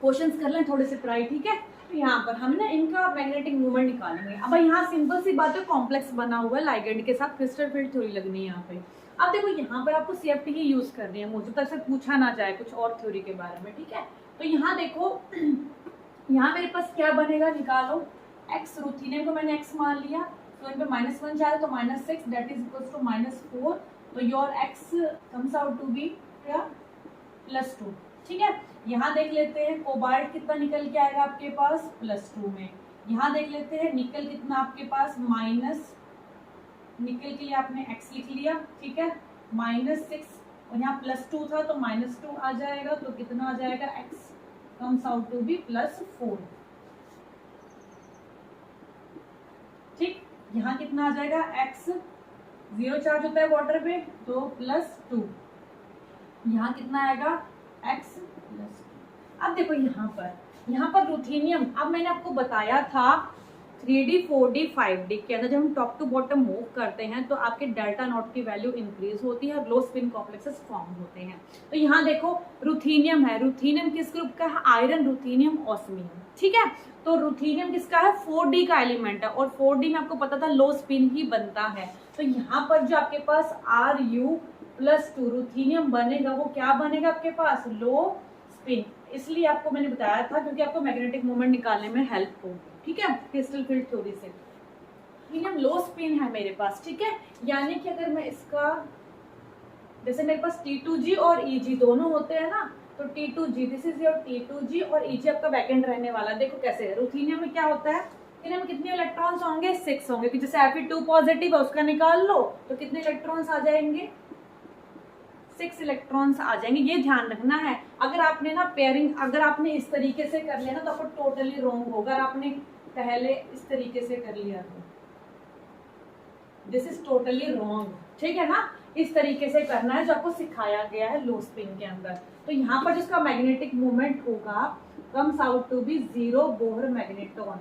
क्वेश्चंस कर लें थोड़े से ट्राई, ठीक है। तो यहाँ पर हम ना इनका मैग्नेटिक मूवमेंट निकालेंगे। अब यहाँ सिंपल सी बात है, कॉम्प्लेक्स बना हुआ है लाइगेंड के साथ, क्रिस्टल फील्ड थ्योरी लगनी है यहाँ पे। अब देखो यहाँ पर आपको CFT ही यूज करनी है, मुझे तक से पूछा ना जाए कुछ और थ्योरी के बारे में, ठीक है। तो यहाँ देखो यहाँ मेरे पास क्या बनेगा, निकालो, x रुथीनियम को मैंने x मान लिया, तो इन पे -1 जाए तो -6 दैट इज इक्वल्स टू -4, तो your x comes out to be क्या +2, ठीक है। यहाँ देख लेते हैं कोबाल्ट कितना निकल के आएगा आपके पास +2 में, यहाँ देख लेते हैं निकल कितना आपके पास माइनस, निकल के लिए आपने x लिख लिया, ठीक है, -6 और यहाँ +2 था तो -2 आ जाएगा, तो कितना आ जाएगा x comes out to be +4, ठीक, यहाँ कितना आ जाएगा x 0 चार्ज होता है वाटर पे तो +2, यहाँ कितना आएगा x +2। अब देखो यहाँ पर रुथीनियम, अब मैंने आपको बताया था 3D 4D 5D के अंदर जब हम टॉप टू बॉटम मूव करते हैं तो आपके डेल्टा नॉट की वैल्यू इंक्रीज होती है और लो स्पिन कॉम्प्लेक्सेस फॉर्म होते हैं। तो यहाँ देखो रुथीनियम है, रुथीनियम किस ग्रुप का है, आयरन रुथीनियम ऑस्मियम, ठीक है। तो रुथीनियम किसका है, 4D का एलिमेंट है, और 4D में आपको पता था लो स्पिन ही बनता है। तो यहाँ पर जो आपके पास Ru+2 रुथीनियम बनेगा, वो क्या बनेगा आपके पास, लो स्पिन, इसलिए आपको मैंने बताया था क्योंकि आपको मैग्नेटिक मोमेंट निकालने में हेल्प होगी, ठीक है, क्रिस्टल फील्ड थ्योरी से। रुथीनियम लो स्पिन है मेरे पास, ठीक है, यानी कि अगर मैं इसका, जैसे मेरे पास T2G और EG दोनों होते हैं ना, तो T2G this is your T2G और EG आपका वैकेंट रहने वाला। देखो कैसे रुथीनियम में क्या होता है, रुथीनियम में कितने इलेक्ट्रॉन्स होंगे, 6 होंगे, कि जैसे Fe2 पॉजिटिव है उसका निकाल लो तो कितने इलेक्ट्रॉन्स आ जाएंगे, 6 इलेक्ट्रॉन्स आ जाएंगे। ये ध्यान रखना है, अगर आपने ना पेयरिंग अगर आपने इस तरीके से कर लिया ना तो आपको टोटली रॉन्ग होगा, अगर आपने पहले इस तरीके से कर लिया तो दिस इज टोटली रॉन्ग, ठीक है ना, इस तरीके से करना है जो आपको सिखाया गया है लो स्पिन के अंदर। तो यहाँ पर जिसका मैग्नेटिक मूवमेंट होगा comes out to be 0 Bohr magneton,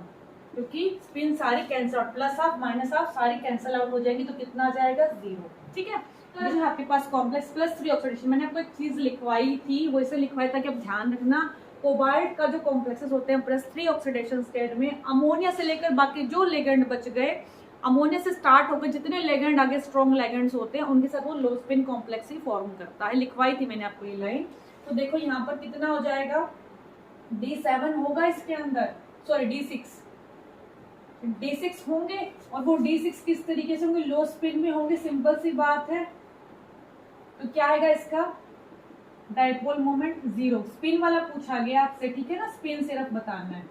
क्योंकि स्पिन सारी cancel out, plus half minus half सारी कैंसिल आउट हो जाएंगी, तो कितना आ जाएगा 0। ठीक है, तो जो आपके पास कॉम्प्लेक्स +3 ऑक्सीडेशन, मैंने आपको एक चीज लिखवाई थी, वो इसे लिखवाई था कि आप ध्यान रखना कोबाल्ट का जो कॉम्प्लेक्सेस होते हैं +3 ऑक्सीडेशन स्टेट में, अमोनिया से लेकर बाकी जो लेगेंड बच गए, अमोनिया से स्टार्ट होकर जितने लेगेंड आगे स्ट्रॉन्ग लेगेंड्स होते हैं उनके साथ वो लो स्पिन कॉम्प्लेक्स ही फॉर्म करता है। लिखवाई थी मैंने आपको ये लाइन। तो देखो यहाँ पर कितना हो जाएगा, D7 होगा इसके अंदर, सॉरी D6 होंगे, और वो D6 किस तरीके से होंगे, लो स्पिन में होंगे, सिंपल सी बात है। तो क्या आएगा इसका डाइपोल मोमेंट 0, स्पिन वाला पूछा गया आपसे, ठीक है ना, स्पिन सिर्फ बताना है।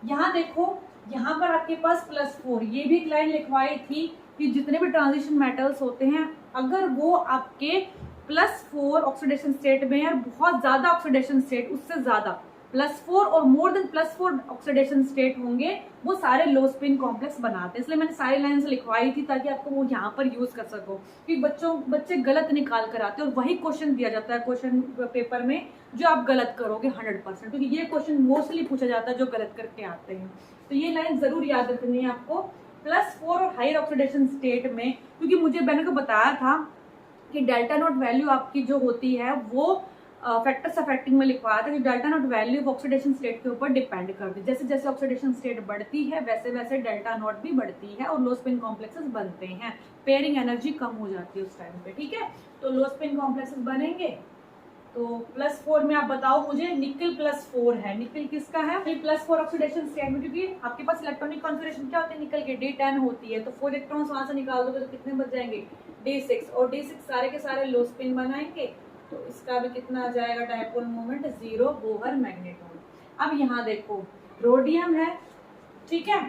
यहाँ देखो, यहाँ पर आपके पास +4, ये भी एक लाइन लिखवाई थी कि जितने भी ट्रांजिशन मेटल्स होते हैं अगर वो आपके +4 ऑक्सीडेशन स्टेट में है, बहुत ज्यादा ऑक्सीडेशन स्टेट, उससे ज्यादा +4 और मोर देन +4 ऑक्सीडेशन स्टेट होंगे, वो सारे लो स्पिन कॉम्प्लेक्स बनाते हैं। इसलिए मैंने सारी लाइन से लिखवाई थी ताकि आपको वो यहाँ पर यूज कर सको, क्योंकि बच्चे गलत निकाल कर आते हैं और वही क्वेश्चन दिया जाता है क्वेश्चन पेपर में जो आप गलत करोगे 100%, क्योंकि ये क्वेश्चन मोस्टली पूछा जाता है जो गलत करके आते हैं। तो ये लाइन जरूर याद रखनी है आपको, +4 और हायर ऑक्सीडेशन स्टेट में, क्योंकि मुझे मैंने को बताया था कि डेल्टा नॉट वैल्यू आपकी जो होती है वो फैक्टर्स अफेक्टिंग में लिखवाया था कि delta not value oxidation state के ऊपर डिपेंड करती है। जैसे जैसे ऑक्सीडेशन स्टेट बढ़ती है वैसे वैसे डेल्टा नॉट भी बढ़ती है और लो स्पिन कॉम्प्लेक्सेस बनते हैं, पेयरिंग एनर्जी कम हो जाती है उस टाइम पे। ठीक है, तो लो स्पिन कॉम्प्लेक्सेस बनेंगे। तो +4 में आप बताओ मुझे, निकल +4 है, निकल किसका है, +4 ऑक्सीडेशन स्टेट में, क्योंकि आपके पास इलेक्ट्रॉनिक कॉन्फिगरेशन क्या होती है, निकल के D10 होती है, तो 4 इलेक्ट्रॉन्स वहां से निकाल दोगे तो कितने बच जाएंगे, D6, और D6 सारे के सारे लो स्पिन बनाएंगे, तो इसका भी कितना आ जाएगा डाइपोल मोमेंट 0 बोहर मैग्नेटॉन। अब यहाँ देखो रोडियम है, ठीक है।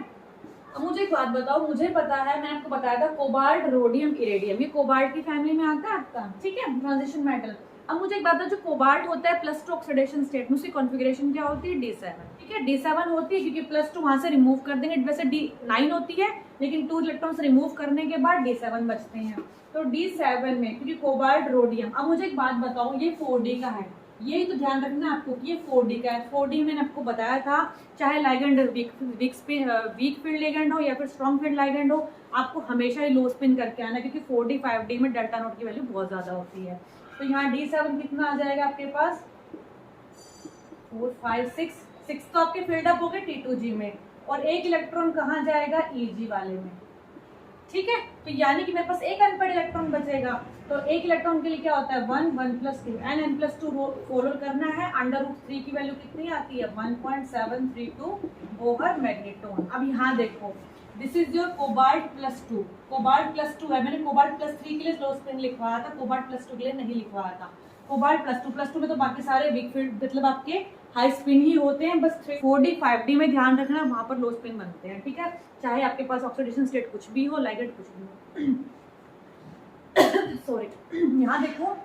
अब मुझे एक बात बताओ, मुझे पता है, मैंने आपको बताया था कोबाल्ट, रोडियम, इरेडियम, ये कोबाल्ट की फैमिली में आता है आपका, ठीक है, ट्रांजिशन मेटल। अब मुझे एक बात है, जो कोबाल्ट होता है +2 ऑक्सीडेशन स्टेट में, उसकी कॉन्फ़िगरेशन क्या होती है, D7, ठीक है, D7 होती है क्योंकि +2 वहां से रिमूव कर देंगे, वैसे D9 होती है लेकिन 2 इलेक्ट्रॉन्स रिमूव करने के बाद D7 बचते हैं, तो D7 में क्योंकि कोबाल्ट, रोडियम। अब मुझे एक बात बताओ, ये 4D का है, ये तो ध्यान रखना आपको कि ये 4D का है। 4D मैंने आपको बताया था, चाहे लाइगेंड वीक फील्ड लाइगेंड हो या फिर स्ट्रॉन्ग फील्ड लाइगेंड हो, आपको हमेशा ही लो स्पिन करके आना, क्योंकि 4D 5D में डेल्टा नॉट की वैल्यू बहुत ज्यादा होती है। तो यहाँ D7 कितना आ जाएगा आपके पास, 4 5 6 तो आपके फिल्डअप हो गए T2G में, और एक इलेक्ट्रॉन कहाँ जाएगा, EG वाले में, ठीक है। तो यानी कि मेरे पास एक अनपेड इलेक्ट्रॉन बचेगा, तो एक इलेक्ट्रॉन के लिए क्या होता है 1 1 + 2 n+2 फॉलो करना है, √3 की वैल्यू कितनी आती है 1.732 बोहर मैग्नेटॉन। अब यहाँ देखो, this is your cobalt +2, cobalt +2 है, मैंने कोबाल्ट +3 के लिए लो स्पिन लिखवाया था, कोबाल्ट +2 के लिए नहीं लिखवाया था। कोबाल्ट +2 में तो बाकी सारे वीक फील्ड मतलब आपके हाई स्पिन ही होते हैं, बस 4D 5D में ध्यान रखना, वहां पर लो स्पिन बनते हैं, ठीक है, चाहे आपके पास ऑक्सीडेशन स्टेट कुछ भी हो, लाइगेंड कुछ भी हो। सॉरी, यहाँ देखो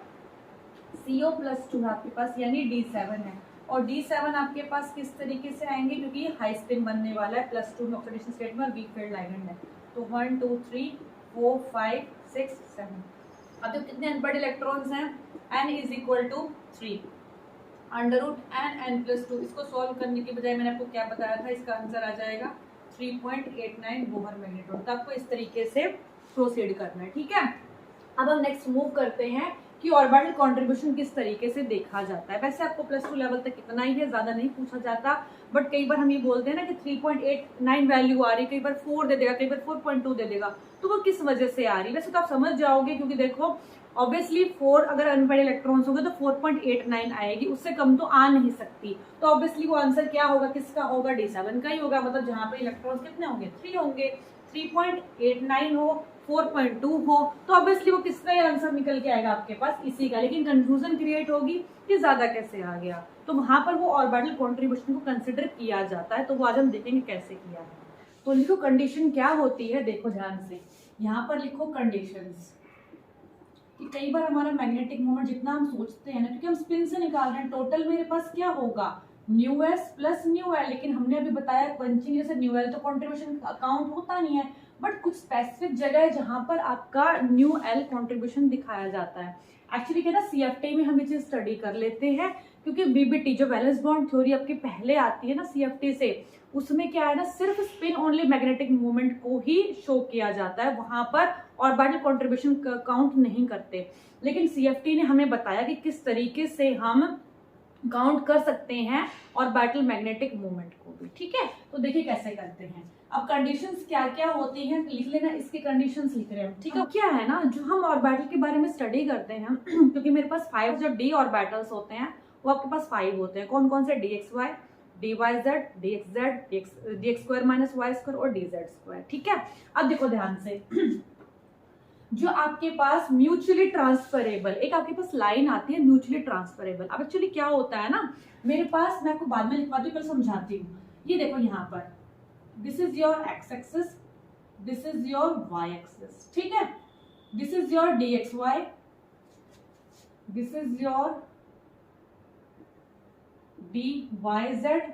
CO+2 है आपके पास, यानी D7 है, और D7 आपके पास किस तरीके से आएंगे, क्योंकि ये हाई स्पिन बनने वाला है +2 में ऑक्सीडेशन स्टेट में और वीक फील्ड लाइगेंड है। तो 1 2 3 4 5 6 7, अब तो कितने अनपेड इलेक्ट्रॉन्स हैं, n = 3, √n+2, इसको सॉल्व करने के बजाय मैंने आपको क्या बताया था, इसका आंसर आ जाएगा 3.89 बोहर मैग्नेटॉन। तो आपको इस तरीके से प्रोसीड करना है, ठीक है। अब हम नेक्स्ट मूव करते हैं कि ऑर्बिटल कंट्रीब्यूशन किस तरीके से देखा जाता है। वैसे आपको +2 लेवल तक इतना ही है, ज्यादा नहीं पूछा जाता, बट कई बार हम ये बोलते हैं ना कि 3.89 वैल्यू आ रही, कई बार 4 दे देगा, कई बार 4.2 दे देगा, तो वो किस वजह से आ रही। वैसे तो आप समझ जाओगे, क्योंकि देखो ऑब्वियसली 4 अगर अनपेड इलेक्ट्रॉन्स होंगे तो 4.89 आएगी, उससे कम तो आ नहीं सकती। तो ऑब्वियसली वो आंसर क्या होगा, किसका होगा, D7 का ही होगा, मतलब जहाँ पे इलेक्ट्रॉन्स कितने होंगे 3 होंगे, 3.89 हो 4.2 हो, तो ऑब्वियसली वो किसका ही आंसर निकल के आएगा आपके पास, इसी का। लेकिन कंफ्यूजन क्रिएट होगी कि ज्यादा कैसे आ गया, तो वहां पर वो ऑर्बिटल कंट्रीब्यूशन को कंसिडर किया जाता है, तो वो आज हम देखेंगे कैसे किया है। तो लिखो कंडीशन क्या होती है, देखो ध्यान से, यहाँ पर लिखो कंडीशंस, कि कई बार हमारा मैग्नेटिक मोमेंट जितना हम सोचते हैं ना, क्योंकि हम स्पिन से निकाल रहे हैं, टोटल मेरे पास क्या होगा µs + µl, लेकिन हमने अभी बताया कंटिन्यूस µl तो कंट्रीब्यूशन अकाउंट होता नहीं है, बट कुछ स्पेसिफिक जगह है जहां पर आपका µl कंट्रीब्यूशन दिखाया जाता है। एक्चुअली क्या ना, CFT में हम ये चीज स्टडी कर लेते हैं क्योंकि बीबीटी जो वैलेंस बॉन्ड थ्योरी आपके पहले आती है ना सीएफटी से, उसमें क्या है ना, सिर्फ स्पिन ओनली मैग्नेटिक मूवमेंट को ही शो किया जाता है, वहां पर ऑर्बिटल कंट्रीब्यूशन काउंट नहीं करते। लेकिन सीएफटी ने हमें बताया कि किस तरीके से हम काउंट कर सकते हैं ऑर्बिटल मैग्नेटिक मूवमेंट को भी। ठीक है, तो देखिए कैसे करते हैं। अब कंडीशंस क्या क्या होती हैं लिख लेना, इसकी कंडीशंस लिख रहे हैं। ठीक है, क्या है ना, जो हम ऑर्बिटल के बारे में स्टडी करते हैं क्योंकि मेरे पास 5 जो डी ऑर्बिटल्स होते हैं वो आपके पास 5 होते हैं। कौन कौन से? D x y, d y z, d x z, d x square minus y square और डी जेड स्क्वायर। ठीक है, अब देखो ध्यान से जो आपके पास म्यूचुअली ट्रांसफरेबल, एक आपके पास लाइन आती है म्यूचुअली ट्रांसफरेबल। अब एक्चुअली क्या होता है ना, मेरे पास, मैं आपको बाद में लिखवाती हूँ, पहले समझाती हूँ। ये देखो यहाँ पर this is your x axis, this is your y axis. ठीक है, this is your d x y, this is your d y z.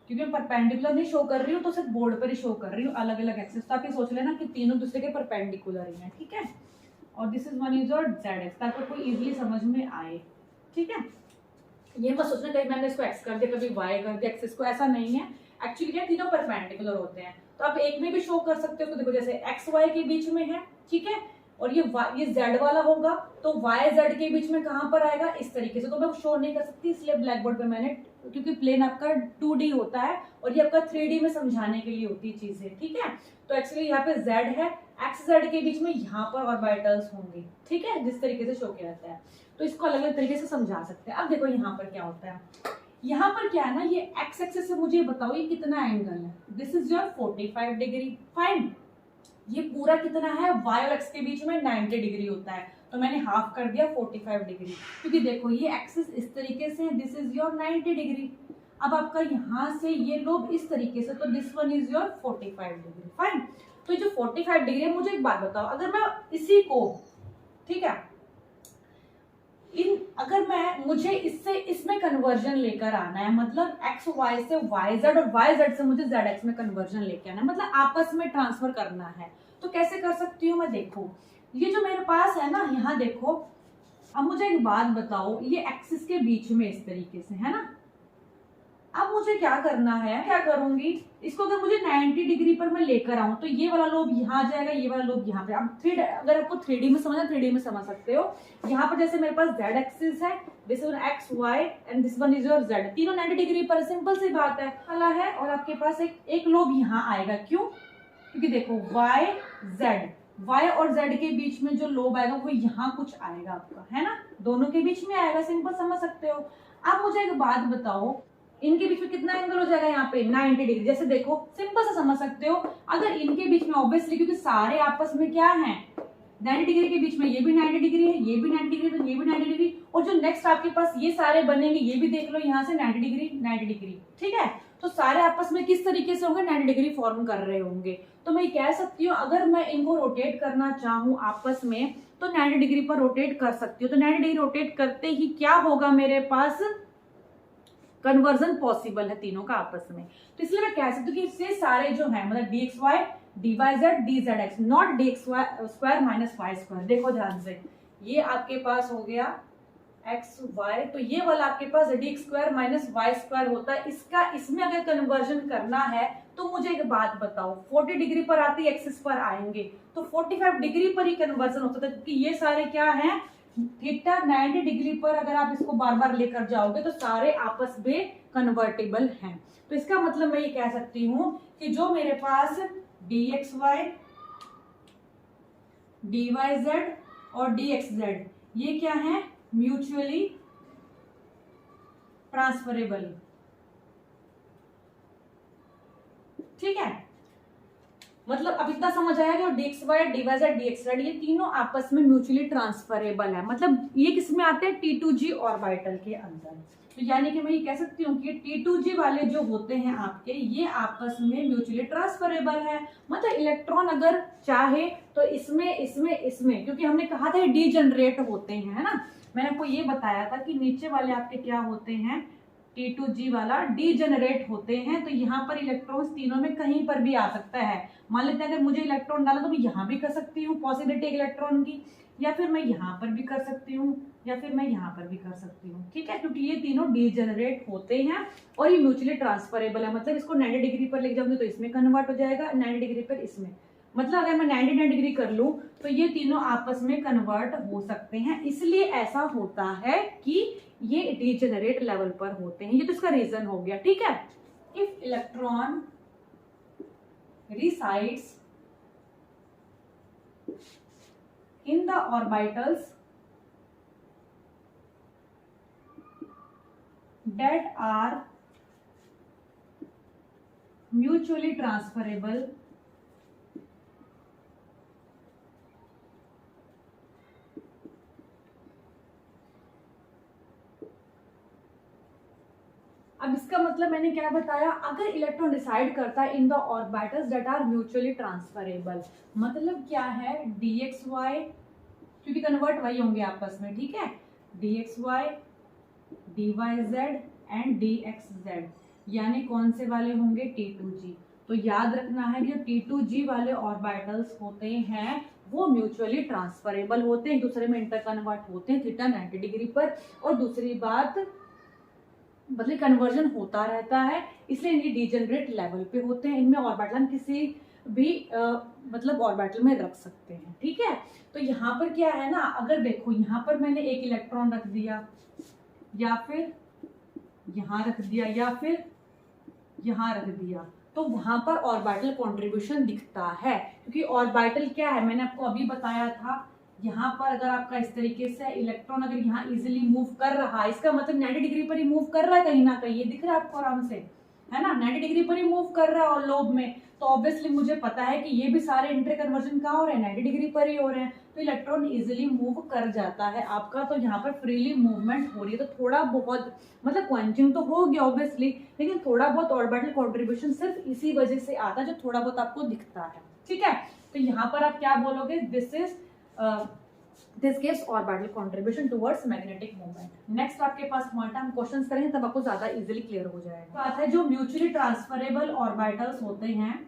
क्योंकि मैं परपेंडिकुलर नहीं शो कर रही हूँ तो सिर्फ बोर्ड पर ही शो कर रही हूँ अलग अलग एक्सिस, तो आप ये सोच लेना कि तीनों दूसरे के परपेंडिकुलर ही हैं। ठीक है, और this is one is your Z x, ताकि कोई इजीली समझ में आए। ठीक है, ये मत सोचना कहीं मैंने इसको एक्स कर दिया कभी वाई कर दिया एक्सिस को, ऐसा नहीं है। एक्चुअली क्या, तीनों परपेंडिकुलर होते हैं, तो आप एक में भी शो कर सकते हो। तो देखो जैसे एक्स वाई के बीच में है, ठीक है, और ये जेड वाला होगा तो वाई जेड के बीच में कहां पर आएगा, इस तरीके से। तो मैं शो नहीं कर सकती, इसलिए ब्लैक बोर्ड पे मैंने, क्योंकि प्लेन आपका 2D होता है और ये आपका 3D में समझाने के लिए होती है चीजें। ठीक है, तो एक्चुअली यहाँ पे जेड है, एक्स जेड के बीच में यहाँ पर ऑर्बिटल्स होंगे। ठीक है, जिस तरीके से शो किया जाता है, तो इसको अलग अलग तरीके से समझा सकते हैं। अब देखो यहाँ पर क्या होता है, यहाँ पर क्या है ना, ये एक्स एक्सिस से मुझे बताओ ये कितना एंगल है। This is your 45 degree. Fine, ये पूरा कितना है, वाई और एक्स के बीच में 90 डिग्री होता है, तो मैंने हाफ कर दिया 45 डिग्री, क्योंकि देखो ये एक्सिस इस तरीके से है, दिस इज योर 90 डिग्री। अब आपका यहाँ से ये लोब इस तरीके से, तो this one is your 45 degree. Fine, तो ये जो 45 डिग्री है, मुझे एक बात बताओ, अगर मैं इसी को, ठीक है, मुझे इससे इसमें कन्वर्जन लेकर आना है, मतलब एक्स वाई से वाई जेड और वाई जेड से मुझे जेड एक्स में कन्वर्जन लेके आना है, मतलब आपस में ट्रांसफर करना है। तो कैसे कर सकती हूँ मैं, देखो ये जो मेरे पास है ना, यहाँ देखो। अब मुझे एक बात बताओ, ये एक्सिस के बीच में इस तरीके से है ना, अब मुझे क्या करना है, क्या करूंगी, इसको अगर मुझे 90 डिग्री पर मैं लेकर आऊं तो ये वाला लोब यहाँ आ जाएगा, ये वाला लोब यहाँ पे। अब अगर आपको 3D में समझना, 3D में समझ सकते हो। यहाँ पर जैसे मेरे पास z एक्सिस है, this is x y and this one is your z, तीनों 90 डिग्री पर, सिंपल सी बात है, वाला है। और आपके पास एक लोब यहाँ आएगा, क्यों, क्योंकि देखो y और z के बीच में जो लोब आएगा वो यहाँ कुछ आएगा आपका, है ना, दोनों के बीच में आएगा, सिंपल समझ सकते हो। अब मुझे एक बात बताओ, इनके बीच में कितना एंगल हो जाएगा, यहाँ पे 90 डिग्री। जैसे देखो सिंपल से समझ सकते हो, अगर इनके बीच में ऑब्वियसली, क्योंकि सारे आपस में क्या है 90 डिग्री के बीच में, ये भी 90 डिग्री है, ये भी 90 डिग्री, तो ये भी 90 डिग्री, और जो नेक्स्ट आपके पास ये सारे बनेंगे, ये भी देख लो यहाँ से 90 डिग्री 90 डिग्री। ठीक है, तो सारे आपस में किस तरीके से होंगे, 90 डिग्री फॉर्म कर रहे होंगे। तो मैं कह सकती हूँ, अगर मैं इनको रोटेट करना चाहूँ आपस में तो 90 डिग्री पर रोटेट कर सकती हूँ। तो 90 डिग्री रोटेट करते ही क्या होगा, मेरे पास कन्वर्जन पॉसिबल है तीनों का आपस में। तो इसलिए मैं कह सकती हूँ कि इससे सारे जो है, मतलब d x y, d y z, d z x, not d x square minus y square. देखो ध्यान से, ये आपके पास हो गया एक्स वाई, तो ये वाला आपके पास d x square minus y square होता है। इसमें अगर कन्वर्जन करना है तो मुझे एक बात बताओ, 40 डिग्री पर आते ही एक्सिस पर आएंगे, तो 45 डिग्री पर ही कन्वर्जन होता था, क्योंकि ये सारे क्या है, थीटा 90 डिग्री पर अगर आप इसको बार बार लेकर जाओगे तो सारे आपस में कन्वर्टेबल हैं। तो इसका मतलब मैं ये कह सकती हूँ कि जो मेरे पास d x y, d y z और डी एक्स जेड, ये क्या है, म्यूचुअली ट्रांसफरेबल। ठीक है, मतलब अब इतना समझ आया कि d x y, d y z, d x z, ये तीनों आपस में म्यूचुअली ट्रांसफरेबल है। मतलब ये किसमें आते हैं, T2G ऑर्बिटल के अंदर। तो यानी कि मैं ये कह सकती हूँ कि T2G वाले जो होते हैं आपके, ये आपस में म्यूचुअली ट्रांसफरेबल है। मतलब इलेक्ट्रॉन अगर चाहे तो इसमें क्योंकि हमने कहा था डी जनरेट होते हैं, है ना, मैंने आपको ये बताया था कि नीचे वाले आपके क्या होते हैं, T2G वाला डी जनरेट होते हैं। तो यहाँ पर इलेक्ट्रॉन्स तीनों में कहीं पर भी आ सकता है। मान लेते हैं अगर मुझे इलेक्ट्रॉन डाला तो मैं यहाँ भी कर सकती हूँ, पॉसिबिलिटी इलेक्ट्रॉन की, या फिर मैं यहाँ पर भी कर सकती हूँ, या फिर मैं यहाँ पर भी कर सकती हूँ, ठीक है, क्योंकि ये तीनों डीजेनरेट होते हैं और ये म्यूचुअली ट्रांसफरेबल है। मतलब इसको 90 डिग्री पर लेके जाऊंगी तो इसमें कन्वर्ट हो जाएगा, 90 डिग्री पर इसमें। मतलब अगर मैं 99 डिग्री कर लूं तो ये तीनों आपस में कन्वर्ट हो सकते हैं, इसलिए ऐसा होता है कि ये डीजेनरेट लेवल पर होते हैं। ये तो इसका रीजन हो गया, ठीक है। If electron resides in the orbitals that are mutually transferable अब इसका मतलब मैंने क्या बताया, अगर इलेक्ट्रॉन डिसाइड करता है in the orbitals that are mutually transferable, मतलब क्या है, dxy, क्योंकि कन्वर्ट वही होंगे आपस में, ठीक है, dxy, dyz एंड dxz, यानी कौन से वाले होंगे, T2g। तो याद रखना है कि जो T2g वाले ऑर्बिटल्स होते हैं वो म्यूचुअली ट्रांसफरेबल होते हैं, एक दूसरे में इंटर कन्वर्ट होते हैं थीटा 90 डिग्री पर। और दूसरी बात, मतलब कन्वर्जन होता रहता है, इसलिए इनके डीजेनरेट लेवल पे होते हैं। इनमें ऑर्बिटल हम किसी भी मतलब ऑर्बिटल में रख सकते हैं, ठीक है। तो यहाँ पर क्या है ना, अगर देखो यहाँ पर मैंने एक इलेक्ट्रॉन रख दिया, या फिर यहाँ रख दिया, या फिर यहाँ रख दिया, तो वहां पर ऑर्बिटल कंट्रीब्यूशन दिखता है, क्योंकि ऑर्बिटल क्या है, मैंने आपको अभी बताया था, यहाँ पर अगर आपका इस तरीके से इलेक्ट्रॉन अगर यहाँ इजीली मूव कर रहा है, इसका मतलब 90 डिग्री पर ही मूव कर रहा है कहीं ना कहीं, ये दिख रहा है आपको आराम से, है ना, 90 डिग्री पर ही मूव कर रहा है और लोब में, तो ऑब्वियसली मुझे पता है कि ये भी सारे इंटर कन्वर्जन कहाँ हो रहे हैं, 90 डिग्री पर ही हो रहे हैं, तो इलेक्ट्रॉन इजिली मूव कर जाता है आपका। तो यहाँ पर फ्रीली मूवमेंट हो रही है, तो थोड़ा बहुत मतलब क्वेंचिंग तो होगी ऑब्वियसली, लेकिन थोड़ा बहुत ऑर्बिटल कॉन्ट्रीब्यूशन सिर्फ इसी वजह से आता है, जो थोड़ा बहुत आपको दिखता है, ठीक है। तो यहाँ पर आप क्या बोलोगे, this gives orbital contribution towards magnetic moment. Next आपके पास पॉइंट, हम क्वेश्चंस करेंगे तब आपको ज्यादा इजीली क्लियर हो जाएगा। बात है जो म्यूचुअली ट्रांसफरेबल ऑर्बिटल्स होते हैं,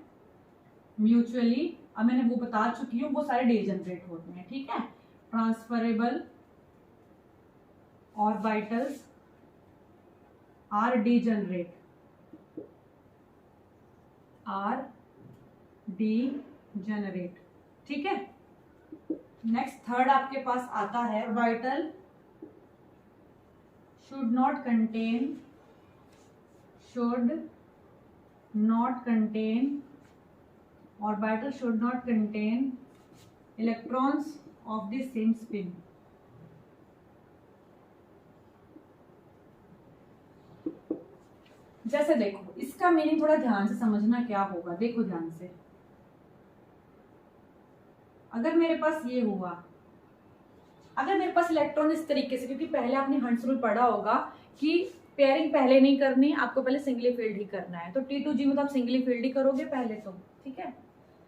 म्यूचुअली, अब मैंने वो बता चुकी हूँ, वो सारे डीजेनरेट होते हैं, ठीक है। ट्रांसफरेबल ऑर्बिटल्स आर डीजेनरेट, ठीक है। नेक्स्ट थर्ड आपके पास आता है, orbital should not contain electrons of the same spin. जैसे देखो, इसका मीनिंग थोड़ा ध्यान से समझना क्या होगा, देखो ध्यान से, अगर मेरे पास ये हुआ, अगर मेरे पास इलेक्ट्रॉन इस तरीके से, क्योंकि पहले आपने हंट्स रूल पढ़ा होगा कि पेयरिंग पहले नहीं करनी, आपको पहले सिंगली फील्ड ही करना है, तो T2g में तो आप सिंगली फील्ड ही करोगे पहले तो, ठीक है,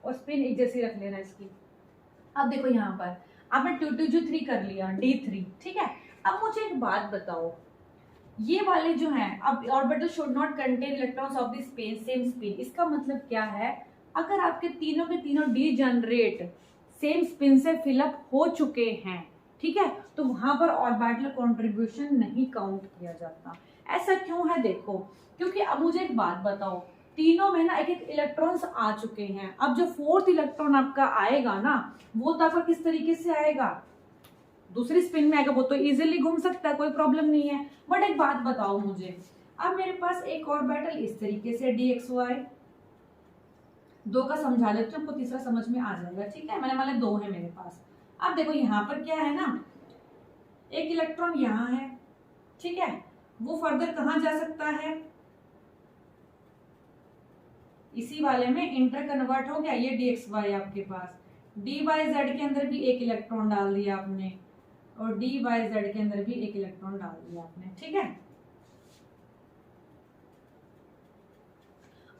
और स्पिन एक जैसी रख लेना इसकी। अब देखो यहाँ पर आपने T2g3 कर लिया, D3, ठीक है। अब मुझे एक बात बताओ, ये वाले जो हैं, अब orbital should not contain electrons of the same spin, इसका मतलब क्या है, अगर आपके तीनों के तीनों डीजेनरेट सेम स्पिन से फिलअप हो चुके हैं, ठीक है, तो वहां पर ऑर्बिटल कंट्रीब्यूशन नहीं काउंट किया जाता। ऐसा क्यों है, देखो, क्योंकि अब मुझे एक बात बताओ, तीनों में ना एक एक इलेक्ट्रॉन्स आ चुके हैं, अब जो फोर्थ इलेक्ट्रॉन आपका आएगा ना, वो तो आपका किस तरीके से आएगा, दूसरी स्पिन में आएगा, वो तो इजीली घूम सकता है, कोई प्रॉब्लम नहीं है। बट एक बात बताओ मुझे, अब मेरे पास एक ऑर्बिटल इस तरीके से dxy, दो का समझा देते हैं, आपको तीसरा समझ में आ जाएगा, ठीक है, मैंने वाले दो है मेरे पास। अब देखो यहाँ पर क्या है ना, एक इलेक्ट्रॉन यहाँ है, ठीक है, वो फर्दर कहाँ जा सकता है, इसी वाले में इंटर कन्वर्ट हो गया, ये dxy आपके पास, dyz के अंदर भी एक इलेक्ट्रॉन डाल दिया आपने, और dyz के अंदर भी एक इलेक्ट्रॉन डाल दिया आपने, ठीक है।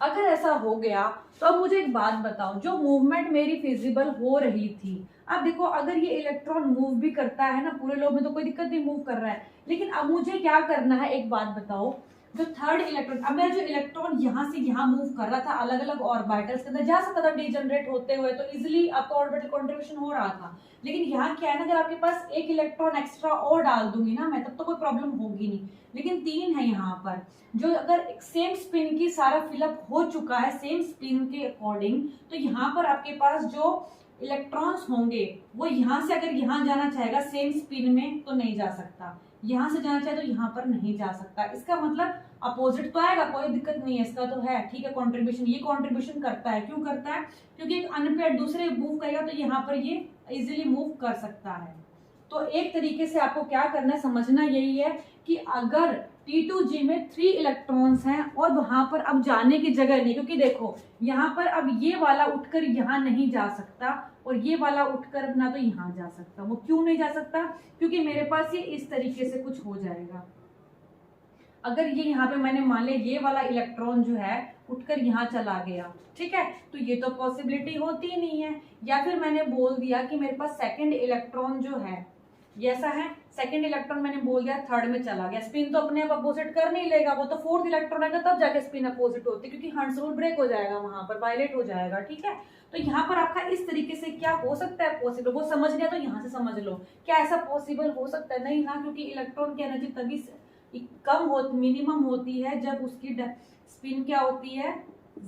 अगर ऐसा हो गया तो अब मुझे एक बात बताओ, जो मूवमेंट मेरी फिजिबल हो रही थी, अब देखो अगर ये इलेक्ट्रॉन मूव भी करता है ना पूरे लोब में तो कोई दिक्कत नहीं, मूव कर रहा है, लेकिन अब मुझे क्या करना है, एक बात बताओ, जो थर्ड इलेक्ट्रॉन, अब मेरा जो इलेक्ट्रॉन यहाँ से यहाँ मूव कर रहा था अलग अलग ऑर्बिटल्स के अंदर, जा सकता था डीजनरेट होते हुए, तो इजिली आपका ऑर्बिटल कंट्रीब्यूशन हो रहा था। लेकिन यहाँ क्या है ना, अगर आपके पास एक इलेक्ट्रॉन एक्स्ट्रा और डाल दूंगी ना मैं, तब तो कोई प्रॉब्लम होगी नहीं। लेकिन 3 है यहाँ पर, जो अगर सेम स्पिन की सारा फिलअप हो चुका है सेम स्पिन के अकॉर्डिंग, तो यहाँ पर आपके पास जो इलेक्ट्रॉन्स होंगे वो यहाँ से अगर यहाँ जाना चाहेगा सेम स्पिन में तो नहीं जा सकता, यहाँ से जाना चाहे तो यहाँ पर नहीं जा सकता। इसका मतलब अपोजिट तो आएगा, कोई दिक्कत नहीं है, इसका तो है ठीक है कंट्रीब्यूशन, ये कंट्रीब्यूशन करता है। क्यों करता है? क्योंकि एक अनपेयर्ड दूसरे मूव करेगा तो यहाँ पर ये इजीली मूव कर सकता है। तो एक तरीके से आपको क्या करना है, समझना यही है कि अगर T2G में 3 इलेक्ट्रॉन्स हैं और वहां पर अब जाने की जगह नहीं, क्योंकि देखो यहाँ पर अब ये वाला उठकर यहाँ नहीं जा सकता और ये वाला उठकर ना तो यहाँ जा सकता। वो क्यों नहीं जा सकता? क्योंकि मेरे पास ये इस तरीके से कुछ हो जाएगा। अगर ये यहाँ पे मैंने मान लिया ये वाला इलेक्ट्रॉन जो है उठकर यहाँ चला गया, ठीक है, तो ये तो पॉसिबिलिटी होती ही नहीं है। या फिर मैंने बोल दिया कि मेरे पास सेकंड इलेक्ट्रॉन जो है ये ऐसा है, सेकंड इलेक्ट्रॉन मैंने बोल दिया थर्ड में चला गया, स्पिन तो अपने आप अपोजिट कर नहीं लेगा, वो तो फोर्थ इलेक्ट्रॉन आएगा तब जाके स्पिन अपोजिट होती है, क्योंकि हर्ट्ज रूल ब्रेक हो जाएगा, वहां पर वायलेट हो जाएगा। ठीक है, तो यहाँ पर आपका इस तरीके से क्या हो सकता है पॉसिबल, वो समझ लिया तो यहाँ से समझ लो क्या ऐसा पॉसिबल हो सकता है? नहीं ना, क्योंकि इलेक्ट्रॉन की एनर्जी तभी कम हो मिनिमम होती है जब उसकी स्पिन क्या होती है,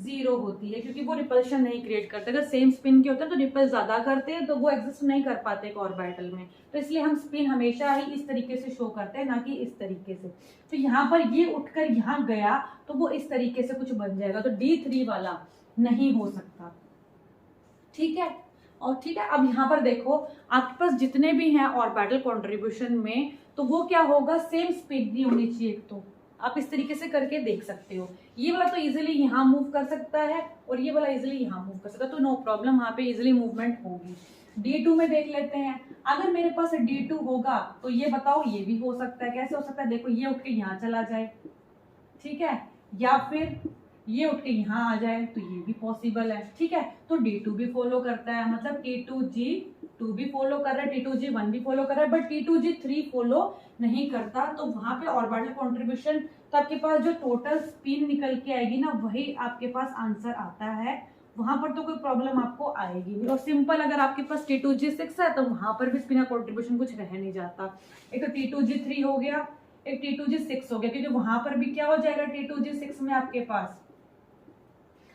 0 होती है, क्योंकि वो रिपल्शन नहीं क्रिएट करते। अगर सेम स्पिन के होते हैं तो रिपल ज्यादा करते हैं, तो वो एग्जिस्ट नहीं कर पाते एक ऑर्बिटल में। तो इसलिए हम स्पिन हमेशा ही इस तरीके से शो करते हैं, ना कि इस तरीके से। तो यहाँ पर ये उठकर यहाँ गया तो वो इस तरीके से कुछ बन जाएगा, तो D3 वाला नहीं हो सकता। ठीक है, और ठीक है, अब यहाँ पर देखो आपके पास जितने भी हैं ऑर्बिटल कंट्रीब्यूशन में, तो वो क्या होगा, सेम स्पीड भी होनी चाहिए। एक तो आप इस तरीके से करके देख सकते हो, ये वाला तो इजीली यहाँ मूव कर सकता है और ये वाला इजीली यहाँ मूव कर सकता है, तो नो प्रॉब्लम, यहाँ पे इजीली मूवमेंट होगी। D2 में देख लेते हैं, अगर मेरे पास D2 होगा तो ये बताओ ये भी हो सकता है। कैसे हो सकता है? देखो ये उठ के यहाँ चला जाए, ठीक है, या फिर ये उठ के यहाँ आ जाए, तो ये भी पॉसिबल है। ठीक है, तो D2 भी फॉलो करता है, मतलब T2G2 भी फॉलो कर रहा है, T2G1 भी फॉलो कर रहा है, बट T2G3 फॉलो नहीं करता। तो वहां पे ऑर्बिटल कंट्रीब्यूशन, तो आपके पास जो टोटल स्पिन निकल के आएगी ना, वही आपके पास आंसर आता है, वहां पर तो कोई प्रॉब्लम आपको आएगी नहीं। और सिंपल, अगर आपके पास T2G6 है तो वहां पर भी स्पिन कंट्रीब्यूशन कुछ रह नहीं जाता। एक तो T2G3 हो गया, एक T2G6 हो गया, क्योंकि वहां पर भी क्या हो जाएगा T2G6 में आपके पास।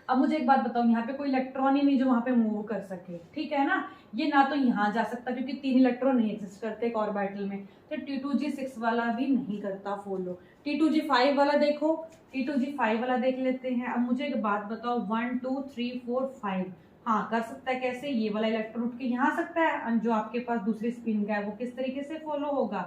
अब मुझे एक बात बताओ, यहाँ पे कोई इलेक्ट्रॉन ही नहीं जो वहां पे मूव कर सके, ठीक है ना, ये ना तो यहाँ जा सकता क्योंकि 3 इलेक्ट्रॉन नहीं एग्जिस्ट करते एक ऑर्बिटल में, तो T2G6 वाला भी नहीं करता फॉलो। T2G5 वाला देखो, T2G5 वाला देख लेते हैं। अब मुझे एक बात बताओ, 1 2 3 4 5, हाँ कर सकता है। कैसे? ये वाला इलेक्ट्रॉन उठ के यहाँ आ सकता है, जो आपके पास दूसरी स्पिन का है वो किस तरीके से फॉलो होगा,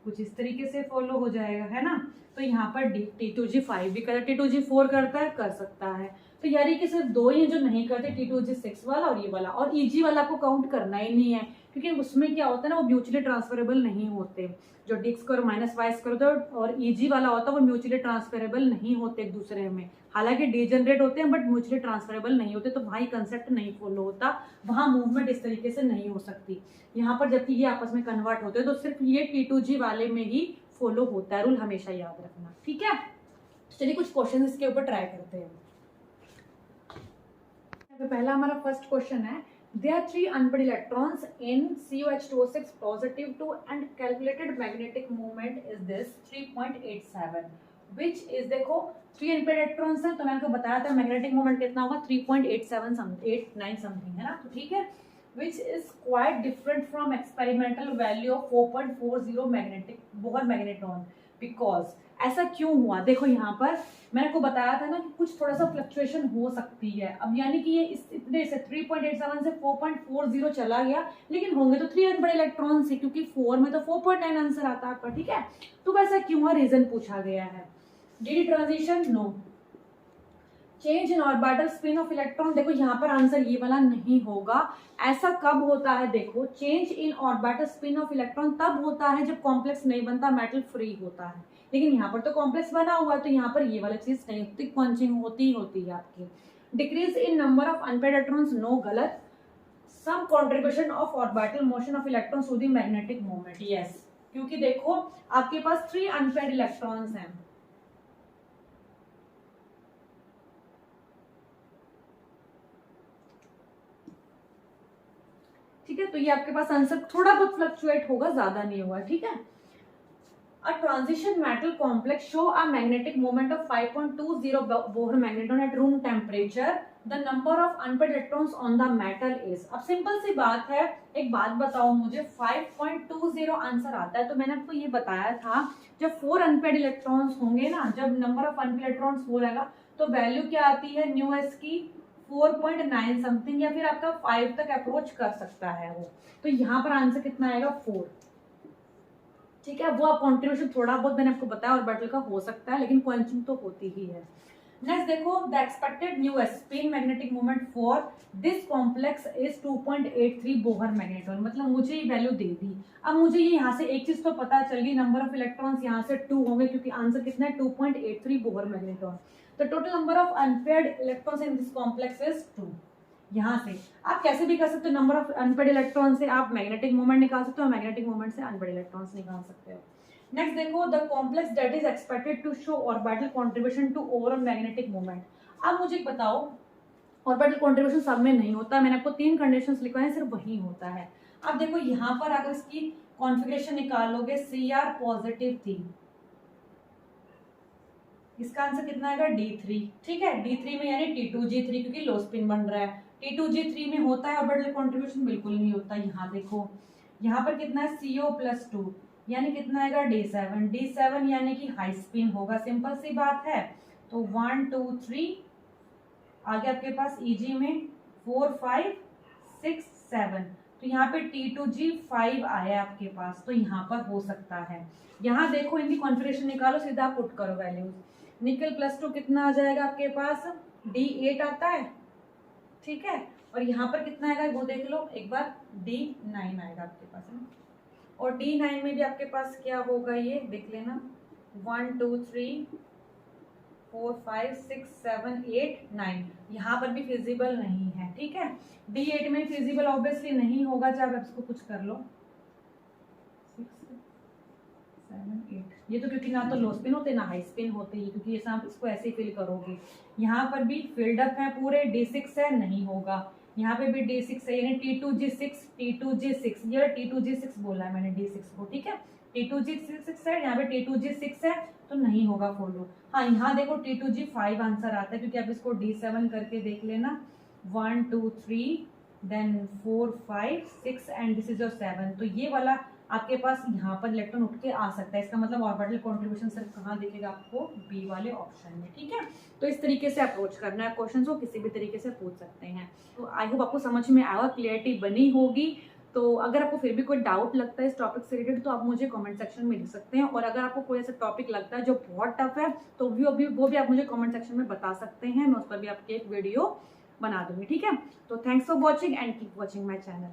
कुछ इस तरीके से फॉलो हो जाएगा, है ना। तो यहाँ पर T2G5 भी करता है, T2G4 करता है, कर सकता है। तो यानी कि सिर्फ 2 ही जो नहीं करते, T2G6 वाला और ये वाला, और EG वाला को काउंट करना ही नहीं है, क्योंकि उसमें क्या होता है ना, वो म्यूचुअली ट्रांसफरेबल नहीं होते। जो D square minus y square होता है और EG वाला होता है वो म्यूचुअली ट्रांसफरेबल नहीं होते एक दूसरे में, हालांकि डीजनरेट होते हैं बट म्यूचुअली ट्रांसफरेबल नहीं होते, तो वहाँ कंसेप्ट नहीं फॉलो होता, वहाँ मूवमेंट इस तरीके से नहीं हो सकती। यहाँ पर जबकि ये आपस में कन्वर्ट होते हैं, तो सिर्फ ये T2G वाले में ही फॉलो होता है, रूल हमेशा याद रखना। ठीक है, चलिए कुछ क्वेश्चन इसके ऊपर ट्राई करते हैं। पहला हमारा फर्स्ट क्वेश्चन है, there are 3 unpaired electrons in CuH2O6 positive 2 and calculated magnetic moment is this 3.87, which is, देखो 3 unpaired electrons हैं, तो मैंने आपको बताया था मैग्नेटिक मोमेंट कितना होगा, 3.89 समथिंग, है ना। तो ठीक है, which is quite different from experimental value of 4.40 magnetic Bohr magneton, because ऐसा क्यों हुआ? देखो यहाँ पर मैंने आपको बताया था ना कि कुछ थोड़ा सा फ्लक्चुएशन हो सकती है। अब यानी कि ये इतने से 3.87 से 4.40 चला गया, लेकिन होंगे तो 3 बड़े इलेक्ट्रॉन से, क्योंकि 4 में तो 4.9 आंसर आता है आपका। ठीक है, तो वैसा क्यों हुआ, रीजन पूछा गया है। D transition, no. Change in orbital spin of electron, देखो यहाँ पर आंसर ये वाला नहीं होगा। ऐसा कब होता है? देखो change in orbital spin of electron तब होता है जब कॉम्प्लेक्स नहीं बनता, मेटल फ्री होता है, लेकिन यहाँ पर तो कॉम्प्लेक्स बना हुआ है, तो यहाँ पर ये वाला चीज नहीं होती, पंचिंग होती है आपकी। Decrease in number of unpaired electrons, no, गलत। Some contribution of orbital motion of electrons to the magnetic moment, yes, क्योंकि देखो आपके पास 3 अनपेयर्ड इलेक्ट्रॉन्स हैं, ठीक है, तो ये आपके पास आंसर थोड़ा बहुत फ्लक्चुएट होगा, ज्यादा नहीं होगा, ठीक है। A transition metal complex show a magnetic moment of 5.20 Bohr magneton at room temperature. The number of unpaired electrons on the metal is. अब सिंपल सी बात है, एक बात बताओ मुझे, 5.20 आंसर आता है, तो मैंने आपको ये बताया था जब 4 अनपेड इलेक्ट्रॉन्स होंगे ना, जब नंबर ऑफ अनपेड इलेक्ट्रॉन्स 4 रहेगा तो वैल्यू क्या आती है न्यू एस की 4.9 समथिंग, या फिर आपका 5 तक अप्रोच कर सकता है वो। तो यहाँ पर आंसर कितना आएगा 4, ठीक है। वो कॉन्ट्रीब्यूशन थोड़ा बहुत मैंने आपको बताया ऑर्बिटल का हो सकता है, लेकिन क्वेंचिंग तो होती ही है। नेक्स्ट देखो, the expected new spin magnetic moment for this complex is 2.83 Bohr magneton, मतलब मुझे ये वैल्यू दे दी। अब मुझे ये यहाँ से एक चीज तो पता चल गई, नंबर ऑफ इलेक्ट्रॉन्स यहाँ से 2 होंगे, क्योंकि आंसर कितना है 2.83 बोहर मैग्नेटॉन। तो total number of unpaired electrons in this complex is 2। यहाँ से आप कैसे भी कर सकते हो, नंबर ऑफ अनपेड इलेक्ट्रॉन से आप मैग्नेटिक मोमेंट निकाल सकते हो, मैग्नेटिक मोमेंट से अनपेड इलेक्ट्रॉन्स निकाल सकते हो। नेक्स्ट देखो, the complex that is expected to show orbital contribution to overall magnetic moment. अब मुझे बताओ, ऑर्बिटल कंट्रीब्यूशन सब में नहीं होता, मैंने आपको 3 कंडीशंस लिखवाए हैं, सिर्फ वही होता है। अब देखो यहाँ पर अगर इसकी कॉन्फ़िगरेशन निकालोगे Cr पॉजिटिव 3, इसका आंसर कितना आएगा D3, ठीक है। D3 में यानी T2G3, क्योंकि लो स्पिन बन रहा है। T2G3 में होता है ऑर्बिटल कंट्रीब्यूशन, बिल्कुल नहीं होता। यहाँ देखो, यहाँ पर कितना है CO+2, यानी कितना आएगा D7, D7 यानी कि हाई स्पिन होगा, सिंपल सी बात है। तो 1 2 3 आगे आपके पास Eg में 4 5 6 7, तो यहाँ पे T2G5 आया आपके पास, तो यहाँ पर हो सकता है। यहाँ देखो इनकी कॉन्फ़िगरेशन निकालो, सीधा पुट करो वैल्यूज। निकल +2 कितना आ जाएगा आपके पास, D8 आता है, ठीक है। और यहाँ पर कितना आएगा वो देख लो एक बार, D9 आएगा आपके पास, है ना। और D9 में भी आपके पास क्या होगा ये देख लेना, 1 2 3 4 5 6 7 8 9, यहाँ पर भी फिजिबल नहीं है, ठीक है। D8 में फिजिबल ऑब्वियसली नहीं होगा, चाहे आप इसको कुछ कर लो 6 7 8, ये तो क्योंकि ना तो लो स्पिन होते ना हाई स्पिन होते ही, क्योंकि ये आप इसको ऐसे ही फिल करोगे। यहाँ पर भी फिल्ड अप है पूरे, D6 है, नहीं होगा। यहाँ पे भी D6 है, यानी T2G6 ये T2G6 बोला है मैंने D6 को, ठीक है। T2G6 है, यहाँ पे T2G6 है, तो नहीं होगा फॉलो। हाँ यहाँ देखो T2G5 आंसर आता है, क्योंकि आप इसको D7 करके देख लेना, 1 2 3 then 4 5 6 and this is your 7, तो ये वाला आपके पास यहाँ पर इलेक्ट्रॉन उठ के आ सकता है। इसका मतलब ऑर्बिटल कंट्रीब्यूशन सिर्फ कहाँ दिखेगा आपको, बी वाले ऑप्शन में, ठीक है। तो इस तरीके से अप्रोच करना है, क्वेश्चन को किसी भी तरीके से पूछ सकते हैं। तो आई होप आपको समझ में आया, क्लियरिटी बनी होगी। तो अगर आपको फिर भी कोई डाउट लगता है इस टॉपिक से रिलेटेड, तो आप मुझे कमेंट सेक्शन में लिख सकते हैं। और अगर आपको कोई ऐसा टॉपिक लगता है जो बहुत टफ है, तो वो भी आप मुझे कमेंट सेक्शन में बता सकते हैं, मैं उस पर भी आपकी एक वीडियो बना दूंगी, ठीक है। तो thanks for watching and keep watching my channel.